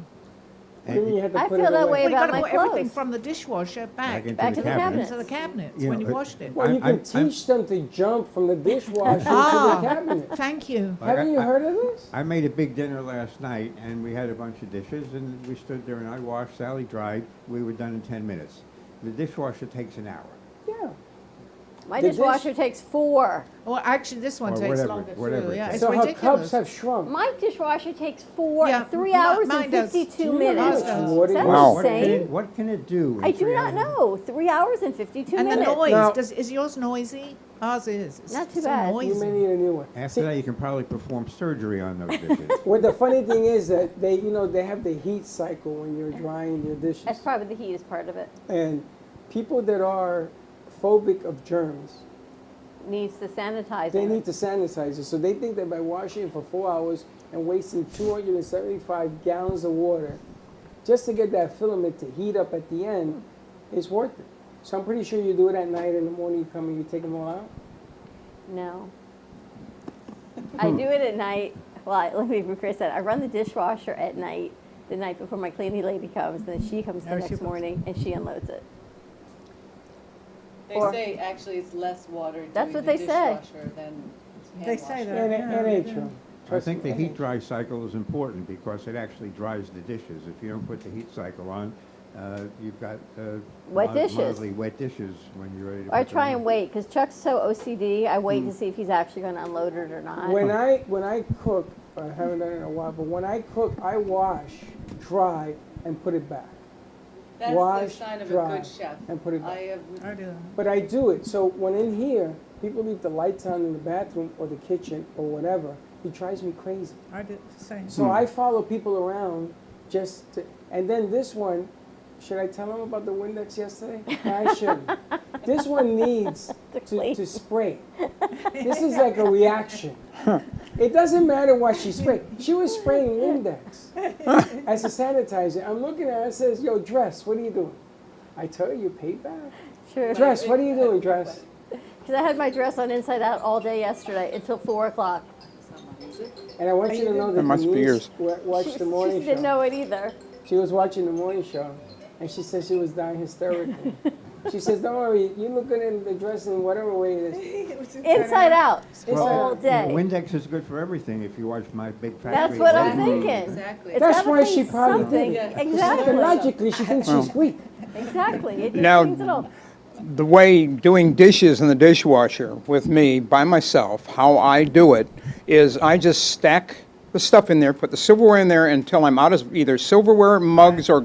C: You have to
D: I
C: put
D: feel
C: it
D: that
C: away.
D: way
F: Well, you
D: about
F: got to
D: my
F: put everything
D: clothes.
F: from the dishwasher back
B: into the cabinets.
F: into the cabinets
B: You
F: when
B: know,
F: you washed it.
C: Well, you can teach them to jump from the dishwasher into the cabinet.
F: Thank you.
B: Like
C: Haven't you heard of this?
B: I made a big dinner last night, and we had a bunch of dishes, and we stood there, and I washed, Sally dried. We were done in 10 minutes. The dishwasher takes an hour.
C: Yeah.
D: My
C: The
D: dishwasher takes 4.
F: Well, actually, this one
B: Or
F: takes
B: whatever-
F: longer
B: whatever
F: too.
B: it
F: Yeah,
B: takes.
F: it's
C: So her
F: ridiculous.
C: cups have shrunk.
D: My dishwasher takes 3
F: Yeah,
D: hours
F: mine
D: and
F: does.
D: 52
C: Do you know how
D: minutes.
C: much water
D: That's
C: you
K: Wow.
D: insane.
B: What can it do? in
D: I do
B: 3
D: not
B: hours?
D: know. 3 hours and 52
F: And the
D: minutes.
F: noise.
C: Now-
F: Is yours noisy? Ours is. It's
D: Not too
F: so
D: bad.
F: noisy.
C: You may need a new one.
B: After that, you can probably perform surgery on those dishes.
C: Well, the funny thing is that they have the heat cycle when you're drying your dishes.
D: That's probably the heat is part of it.
C: And people that are phobic of germs,
D: Needs the sanitizer.
C: they need to sanitize it. So they think that by washing it for 4 hours and wasting 275 gallons of water just to get that filament to heat up at the end is worth it. So I'm pretty sure you do it at night. In the morning you come and you take them all out.
D: No. I do it at night. Well, let me rephrase that. I run the dishwasher at night, the night before my cleaning lady comes, and then she comes the
F: There she
D: next
F: comes.
D: morning and she unloads it.
J: They
D: Or-
J: say actually it's less water
D: That's
J: doing
D: what
J: the
D: they say.
J: dishwasher than hand
F: They say
J: washing.
F: that.
C: That ain't true.
B: I think the heat dry cycle is important because it actually dries the dishes. If you don't put the heat cycle on, you've got
D: Wet dishes.
B: mildly wet dishes when you're ready to
D: I
B: put them
D: try
B: in.
D: and wait because Chuck's so OCD. I wait to see if he's actually going to unload it or not.
C: When I cook, I haven't done it in a while, but when I cook, I wash, dry, and put it back.
J: That's
C: Wash,
J: the sign of
C: dry,
J: a good chef.
C: and put it back.
J: I have
F: I do that.
C: But I do it. So when in here, people leave the lights on in the bathroom or the kitchen or whatever, it drives me crazy.
F: I do the same.
C: So I follow people around just to, and then this one, should I tell them about the Windex yesterday? No, I shouldn't. This one needs to spray. This is like a reaction. It doesn't matter what she sprayed. She was spraying Windex as a sanitizer. I'm looking at her and says, yo, Dress, what are you doing? I tell her, you paid back.
D: Sure.
C: Dress, what are you doing, Dress?
D: Because I had my dress on inside out all day yesterday until 4 o'clock.
C: And I want you to know that
K: It must be
C: Denise
K: yours.
C: watched the morning
D: She didn't
C: show.
D: know it either.
C: She was watching the morning show, and she said she was dying hysterically. She says, don't worry, you look good in the dress in whatever way it is.
D: Inside out
C: Well,
D: all day.
B: Windex is good for everything if you watch my big factory.
D: That's what I'm
B: Wedding.
D: thinking.
J: Exactly.
D: It's
C: That's
D: gotta
C: why
D: be
C: she probably
D: something.
C: did it.
D: Exactly.
C: Psychologically, she thinks she's weak.
D: Exactly. It just
K: Now-
D: means it all.
K: The way doing dishes in the dishwasher with me by myself, how I do it is I just stack the stuff in there, put the silverware in there until I'm out of either silverware, mugs, or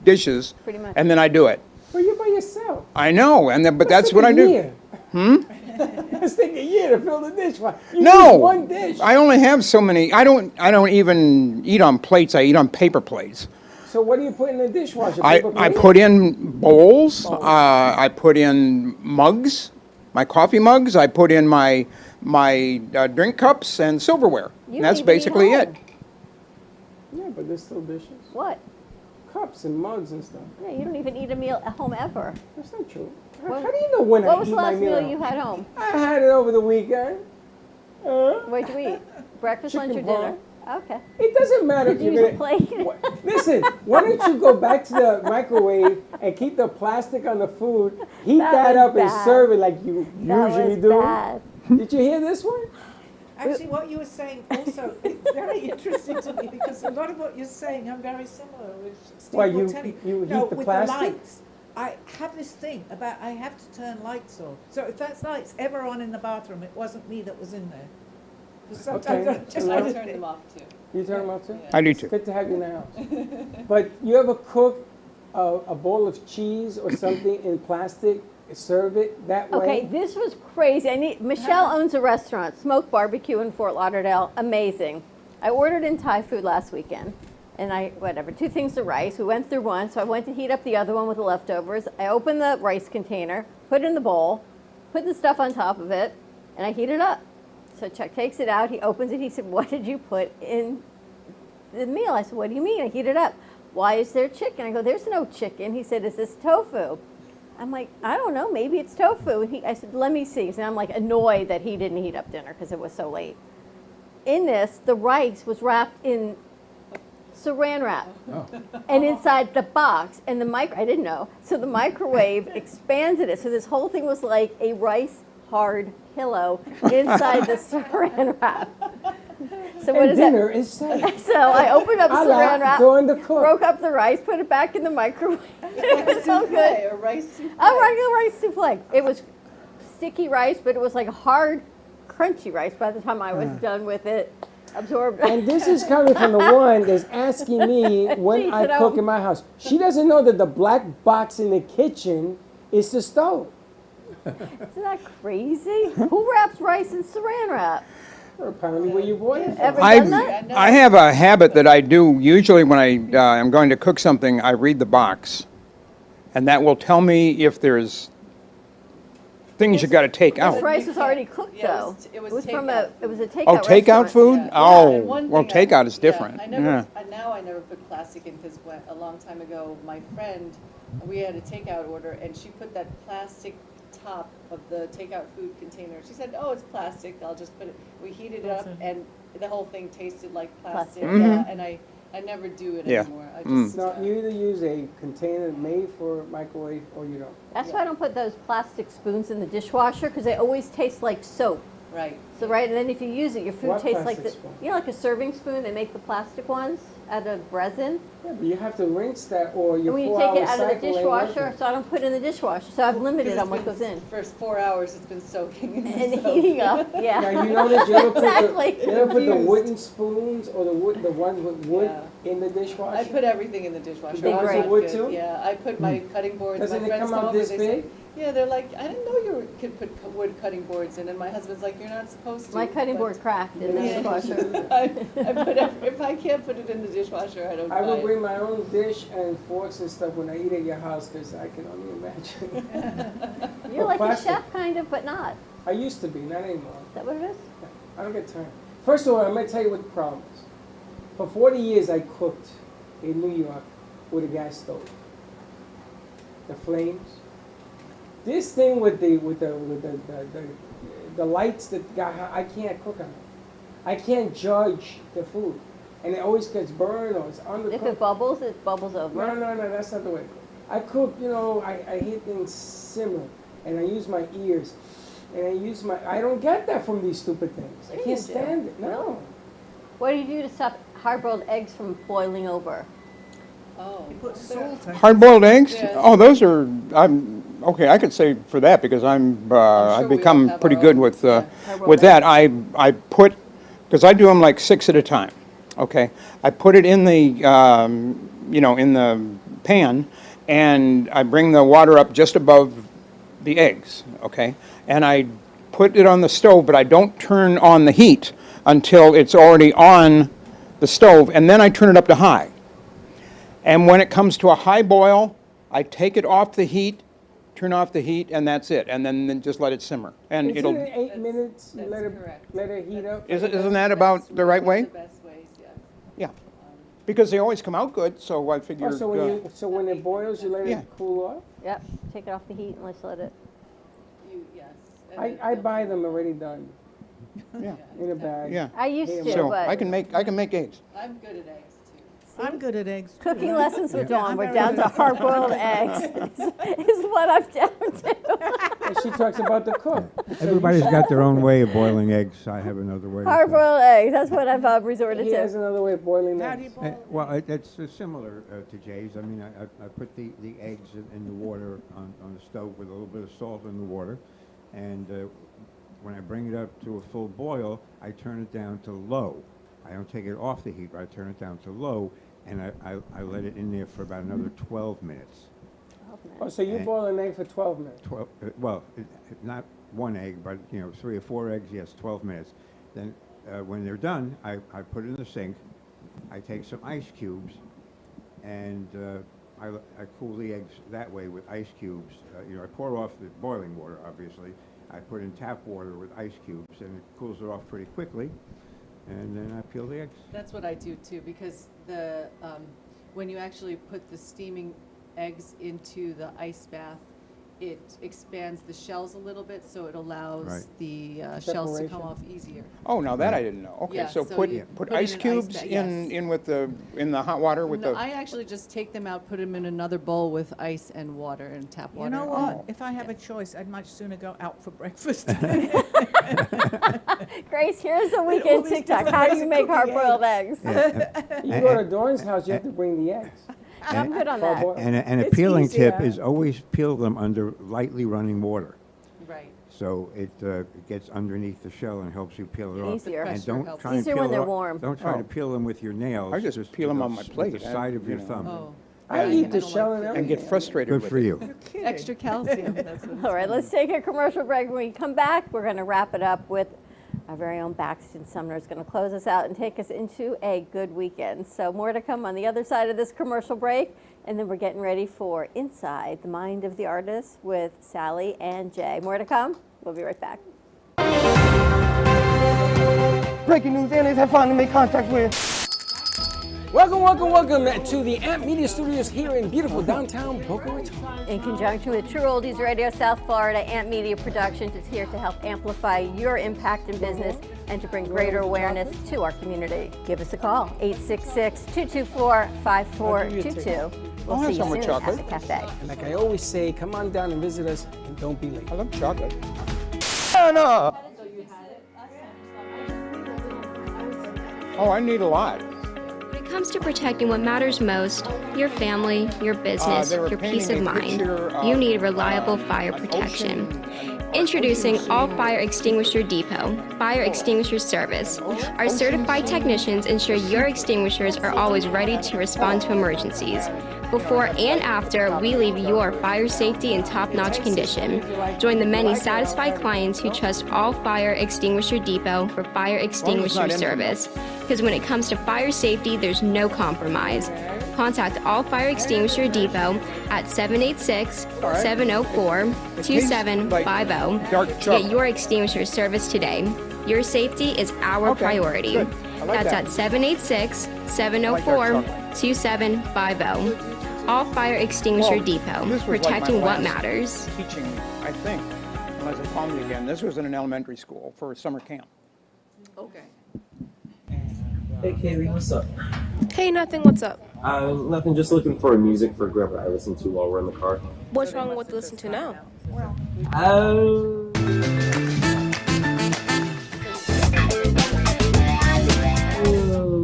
K: dishes,
D: Pretty much.
K: and then I do it.
C: Well, you're by yourself.
K: I know, and then, but that's
C: Take
K: what
C: a
K: I do.
C: year. Let's take a year to fill the dishwasher. You
K: No,
C: use one dish.
K: I only have so many. I don't even eat on plates. I eat on paper plates.
C: So what do you put in the dishwasher?
K: I
C: Paper plate?
K: put in bowls. I put in mugs, my coffee mugs. I put in my drink cups and silverware.
D: You
K: And that's
D: leave it at
K: basically
D: home.
K: it.
C: Yeah, but there's still dishes.
D: What?
C: cups and mugs and stuff.
D: Yeah, you don't even eat a meal at home ever.
C: That's not true.
D: What-
C: How do you know when I
D: What was
C: eat
D: the
C: my
D: last
C: meal?
D: meal you had home?
C: I had it over the weekend.
D: What'd you eat? Breakfast, lunch, or
C: Chicken
D: dinner?
C: parm.
D: Okay.
C: It doesn't matter if
D: Did you
C: you're
D: use a plate?
C: Listen, why don't you go back to the microwave and keep the plastic on the food, heat
D: That
C: that
D: was
C: up and
D: bad.
C: serve it like you
D: That
C: usually
D: was
C: do?
D: bad.
C: Did you hear this one?
F: Actually, what you were saying also is very interesting to me because a lot of what you're saying, I'm very similar with Steve
C: Why,
F: will
C: you-
F: tell
C: you heat
F: no,
C: the
F: with
C: plastic?
F: the lights. I have this thing about I have to turn lights off. So if that light's ever on in the bathroom, it wasn't me that was in there. 'Cause sometimes
C: Okay.
F: I just
C: I
E: turn them off too.
C: You turn them off too?
K: I do
C: It's
K: too.
C: good to have you in the house. But you ever cook a bowl of cheese or something in plastic, serve it that way?
D: Okay, this was crazy. Michelle owns a restaurant, Smoke Barbecue in Fort Lauderdale. Amazing. I ordered in Thai food last weekend, and two things of rice. We went through one, so I went to heat up the other one with the leftovers. I opened the rice container, put it in the bowl, put the stuff on top of it, and I heat it up. So Chuck takes it out, he opens it, he said, "What did you put in the meal?" I said, "What do you mean?" I heat it up. "Why is there chicken?" I go, "There's no chicken." He said, "Is this tofu?" I'm like, "I don't know, maybe it's tofu." And I said, "Let me see." So I'm like annoyed that he didn't heat up dinner because it was so late. In this, the rice was wrapped in saran wrap. And inside the box, and I didn't know, so the microwave expanded it. So this whole thing was like a rice hard pillow inside the saran wrap. So what
C: And
D: is
C: dinner
D: that?
C: is safe.
D: So I opened up
C: I
D: saran
C: like
D: wrap,
C: doing the cook.
D: broke up the rice, put it back in the microwave. It was so good.
E: A rice souffle.
D: A regular rice souffle. It was sticky rice, but it was like hard, crunchy rice by the time I was done with it. Absorbed.
C: And this is coming from the one that's asking me when
D: Jeez,
C: I
D: at
C: cook
D: home.
C: in my house. She doesn't know that the black box in the kitchen is the stove.
D: Isn't that crazy? Who wraps rice in saran wrap?
C: Apparently where you bought it
D: Ever
C: from.
D: done that?
K: I have a habit that I do usually when I am going to cook something. I read the box, and that will tell me if there's things you got to take
D: This
K: out.
D: rice was already cooked though.
E: It was
D: from
E: takeout
D: it was a takeout
K: Oh, takeout
D: restaurant.
K: food?
E: Yeah.
K: Oh,
E: And one
K: well,
E: thing
K: takeout is different.
E: I never put plastic in because a long time ago, my friend, we had a takeout order, and she put that plastic top of the takeout food container. She said, "Oh, it's plastic. I'll just put it." We heated it up, and the whole thing tasted like plastic.
C: Plastic.
E: Yeah,
C: Mhm.
E: and I never do it
K: Yeah.
E: anymore. I
K: Mm.
E: just
C: No, you either use a container made for microwave or you don't.
D: That's why I don't put those plastic spoons in the dishwasher because they always taste like soap.
E: right.
D: So right, and then if you use it, your food
C: What
D: tastes like
C: plastic spoon?
D: like a serving spoon. They make the plastic ones out of resin.
C: Yeah, but you have to rinse that or you
D: And when you
C: 4
D: take
C: hour
D: it out of
C: cycle
D: the
C: ain't
D: dishwasher,
C: working.
D: so I don't put it in the dishwasher. So I've limited on what goes in.
E: First 4 hours, it's been soaking in
D: And
E: the soap.
D: heating up, yeah.
C: Now you notice you ever put
D: Exactly.
C: the, you ever put the
E: Confused.
C: wooden spoons or the ones with wood
E: Yeah.
C: in the dishwasher?
E: I put everything in the dishwasher.
C: The ones
E: I'm
C: with
E: not
C: wood
E: good.
C: too?
E: Yeah, I put my cutting boards.
C: Doesn't
E: my
C: it
E: friends
C: come out
E: over,
C: this
E: they
C: big?
E: Say, yeah, they're like, I didn't know could put wood cutting boards in, and my husband's like, you're not supposed to.
D: My cutting
E: but-
D: board cracked in the
E: Yeah.
D: dishwasher.
E: I put if I can't put it in the dishwasher, I don't.
C: I
E: buy
C: will
E: it.
C: bring my own dish and forks and stuff when I eat at your house because I can only imagine.
D: You're like
C: Plastic.
D: a chef, kind of, but not.
C: I used to be, not anymore.
D: Is that what it is?
C: I don't get time. First of all, I'm going to tell you what the problem is. For 40 years, I cooked in New York with a gas stove. The flames. This thing with the lights that got, I can't cook on it. I can't judge the food, and it always gets burned or it's undercooked.
D: If it bubbles over.
C: No, that's not the way. I cook, I hear things simmer, and I use my ears, and I don't get that from these stupid things. I
D: Yeah,
C: can't
D: you do.
C: stand it. No.
D: Really? What do you do to stop hard-boiled eggs from boiling over?
E: Oh.
F: You put salt in.
K: Hard-boiled eggs?
E: Yeah.
K: Oh, those are, okay, I could say for that because I've
E: we all
K: become
E: have
K: pretty
E: our
K: good
E: own,
K: with
D: Hard-boiled
K: that. I put, because I do them like 6 at a time, okay? I put it in the, in the pan, and I bring the water up just above the eggs, okay? And I put it on the stove, but I don't turn on the heat until it's already on the stove, and then I turn it up to high. And when it comes to a high boil, I take it off the heat, turn off the heat, and that's it. And then just let it simmer. And
C: Isn't
K: it'll,
C: it 8 minutes?
E: That's correct.
C: Let it heat up.
K: isn't that about the right way?
E: The best ways, yes.
K: Yeah. Because they always come out good, so I figured.
C: Oh, so when it boils, you let it cool off?
D: Yep. Take it off the heat and let's let it.
C: I buy them already done.
K: Yeah.
C: In a bag.
K: Yeah.
D: I used to,
K: So
D: but
K: I can make eggs.
J: I'm good at eggs too.
F: I'm good at eggs.
D: Cooking
F: too.
D: lessons with Dawn.
F: I'm
D: We're
F: very
D: down
F: good
D: to
F: at
D: hard-boiled eggs. Is what I'm down to.
C: And she talks about the cook.
B: Everybody's got their own way of boiling eggs. I have another way.
D: Hard-boiled eggs. That's what I've resorted
C: He
D: to.
C: has another way of boiling
F: How
C: eggs.
F: do you boil?
B: Well, it's similar to Jay's. I mean, I put the eggs in the water on the stove with a little bit of salt in the water, and when I bring it up to a full boil, I turn it down to low. I don't take it off the heat, but I turn it down to low, and I let it in there for about another 12 minutes.
C: Oh, so you boil an egg for 12 minutes?
B: 12, well, not one egg, but 3 or 4 eggs, yes, 12 minutes. Then when they're done, I put it in the sink. I take some ice cubes, and I cool the eggs that way with ice cubes. I pour off the boiling water, obviously. I put in tap water with ice cubes, and it cools it off pretty quickly. And then I peel the eggs.
J: That's what I do too, because when you actually put the steaming eggs into the ice bath, it expands the shells a little bit, so it allows the shells to come off easier.
K: Oh, now that I didn't know. Okay,
J: Yeah,
K: so
J: so
K: put
J: you put
K: ice
J: it in
K: cubes
J: ice bath,
K: in with in the hot water with
J: No,
K: the.
J: I actually just take them out, put them in another bowl with ice and water and tap water.
F: You know what? If I have a choice, I'd much sooner go out for breakfast.
D: Grace, here's a weekend TikTok. How do you make hard-boiled eggs?
C: You go to Dawn's house, you have to bring the eggs.
D: I'm good on that.
B: And a
C: It's
B: peeling tip
C: easier.
B: is always peel them under lightly running water.
J: Right.
B: So it gets underneath the shell and helps you peel it off.
D: Easier.
B: And
D: Pressure
B: don't
J: helps.
B: try and
D: Easier
B: peel
D: when
B: it
D: they're
B: off-
D: warm.
B: Don't try to peel them with your nails.
K: I just peel them on my
B: with
K: plate.
B: the side of your
K: you know.
B: thumb.
J: Oh.
C: I eat the shell and everything.
K: And get frustrated
B: Good
K: with
B: for
K: it.
B: you.
J: Extra calcium. That's what
D: All right, let's take a commercial break. When we come back, we're going to wrap it up with our very own Baxton Sumner is going to close us out and take us into a good weekend. So more to come on the other side of this commercial break. And then we're getting ready for Inside the Mind of the Artist with Sally and Jay. More to come. We'll be right back.
L: Breaking news, aliens have finally made contact with. Welcome to the Amp Media Studios here in beautiful downtown Boca Raton.
D: In conjunction with True Oldies Radio South Florida, Amp Media Productions is here to help amplify your impact in business and to bring greater awareness to our community. Give us a call, 866-224-5422. We'll see you soon at the cafe.
L: And like I always say, come on down and visit us and don't be late.
K: I love chocolate. Oh, I need a lot.
N: When it comes to protecting what matters most, your family, your business,
K: they were
N: your peace
K: painting
N: of
K: a
N: mind,
K: picture
N: you
K: of,
N: need reliable fire protection. Introducing All Fire Extinguisher Depot, Fire Extinguisher Service. Our certified technicians ensure your extinguishers are always ready to respond to emergencies. Before and after, we leave your fire safety in top-notch condition. Join the many satisfied clients who trust All Fire Extinguisher Depot for fire extinguisher service. Because when it comes to fire safety, there's no compromise. Contact All Fire Extinguisher Depot at 786-704-2750 to get your extinguisher service today. Your safety is our priority. That's at 786-704-2750. All Fire Extinguisher Depot,
K: This was like
N: protecting
K: my
N: what
K: last
N: matters.
K: Teaching, I think, unless they call me again. This was in an elementary school for a summer camp.
J: Okay.
W: Hey Kaylee, what's up?
X: Hey, nothing. What's up?
W: Nothing, just looking for music for whoever I listen to while we're in the car.
X: What's wrong with what to listen to now?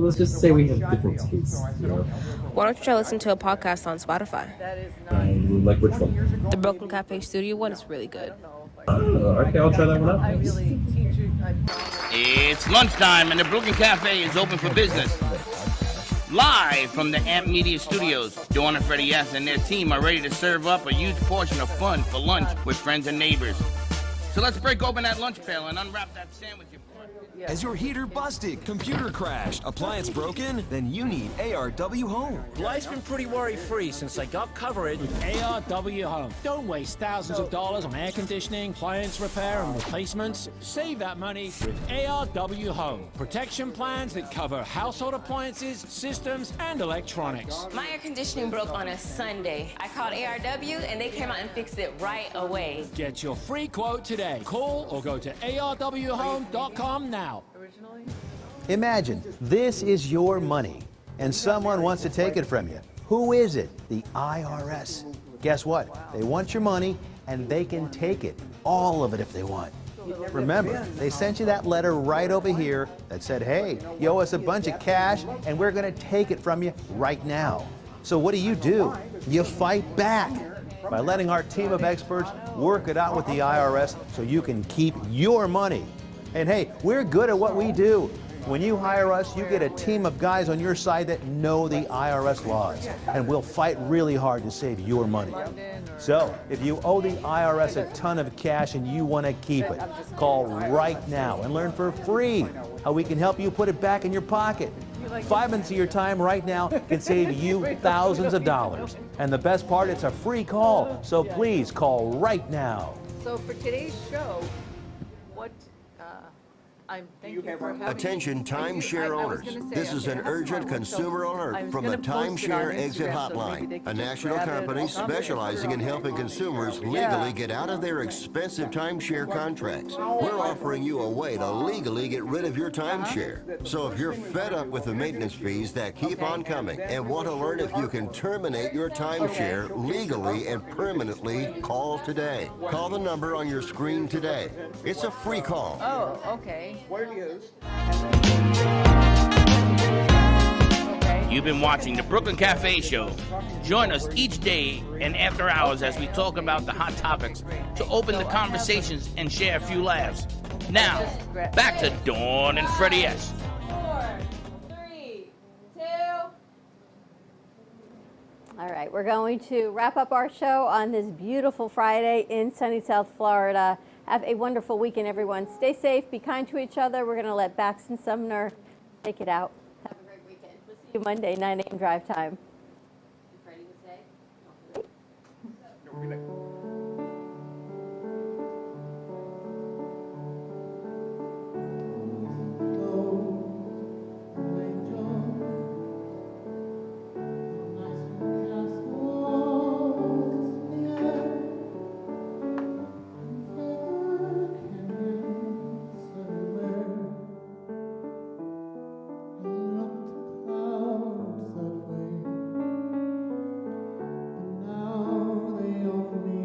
W: Let's just say we have different tastes, you know?
X: Why don't you try listening to a podcast on Spotify?
W: Like which one?
X: The Broken Cafe Studio one is really good.
W: Okay, I'll try that one out.
A: It's lunchtime and the Brooklyn Cafe is open for business. Live from the Amp Media Studios, Dawn and Freddie S. and their team are ready to serve up a huge portion of fun for lunch with friends and neighbors. So let's break open that lunch pail and unwrap that sandwich.
G: Has your heater busted, computer crashed, appliance broken? Then you need ARW Home.
H: Life's been pretty worry-free since I got covered with ARW Home. Don't waste thousands of dollars on air conditioning, appliance repair, and replacements. Save that money with ARW Home. Protection plans that cover household appliances, systems, and electronics.
M: My air conditioning broke on a Sunday. I called ARW, and they came out and fixed it right away.
H: Get your free quote today. Call or go to arwhome.com now.
O: Imagine this is your money and someone wants to take it from you. Who is it? The IRS. Guess what? They want your money and they can take it. All of it if they want. Remember, they sent you that letter right over here that said, hey, you owe us a bunch of cash and we're going to take it from you right now. So what do? You fight back by letting our team of experts work it out with the IRS so you can keep your money. And hey, we're good at what we do. When you hire us, you get a team of guys on your side that know the IRS laws, and we'll fight really hard to save your money. So, if you owe the IRS a ton of cash and you want to keep it, call right now and learn for free how we can help you put it back in your pocket. 5 minutes of your time right now can save you thousands of dollars. And the best part, it's a free call, so please call right now.
Y: So for today's show, what I'm thank you for having
Z: Attention timeshare owners. This is an urgent consumer alert from the Timeshare Exit Hotline, a national company specializing in helping consumers legally get out of their expensive timeshare contracts. We're offering you a way to legally get rid of your timeshare. So if you're fed up with the maintenance fees that keep on coming and want to learn if you can terminate your timeshare legally and permanently, call today. Call the number on your screen today. It's a free call.
Y: Oh, okay.
A: You've been watching the Brooklyn Cafe Show. Join us each day and after hours as we talk about the hot topics to open the conversations and share a few laughs. Now, back to Dawn and Freddie S.
D: 4, 3, 2. All right, we're going to wrap up our show on this beautiful Friday in sunny South Florida. Have a wonderful weekend, everyone. Stay safe, be kind to each other. We're going to let Bax and Sumner take it out. Have a great weekend. We'll see you Monday, 9 a.m. drive time. Freddie would say?
V: Now they only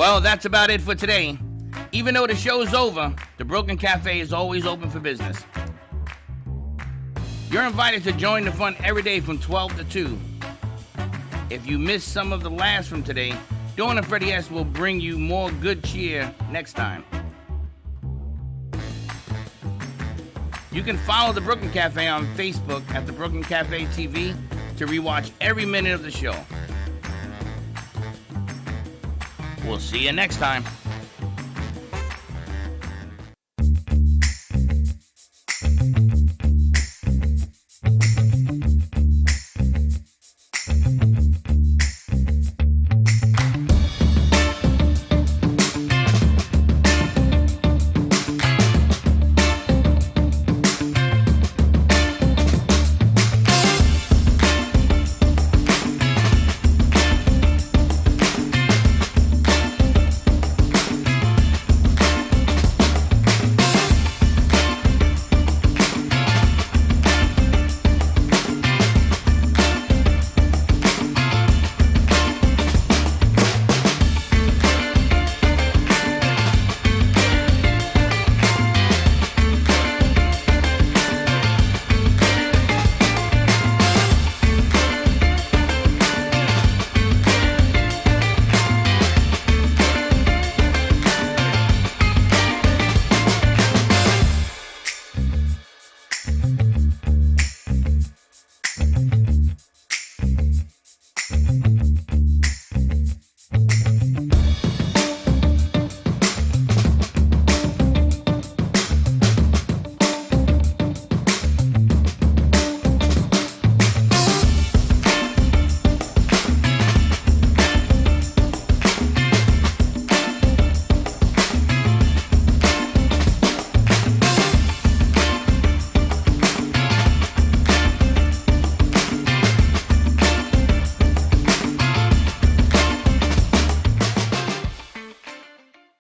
A: Well, that's about it for today. Even though the show's over, the Broken Cafe is always open for business. You're invited to join the fun every day from 12 to 2. If you missed some of the laughs from today, Dawn and Freddie S. will bring you more good cheer next time. You can follow the Brooklyn Cafe on Facebook at the Brooklyn Cafe TV to rewatch every minute of the show. We'll see you next time.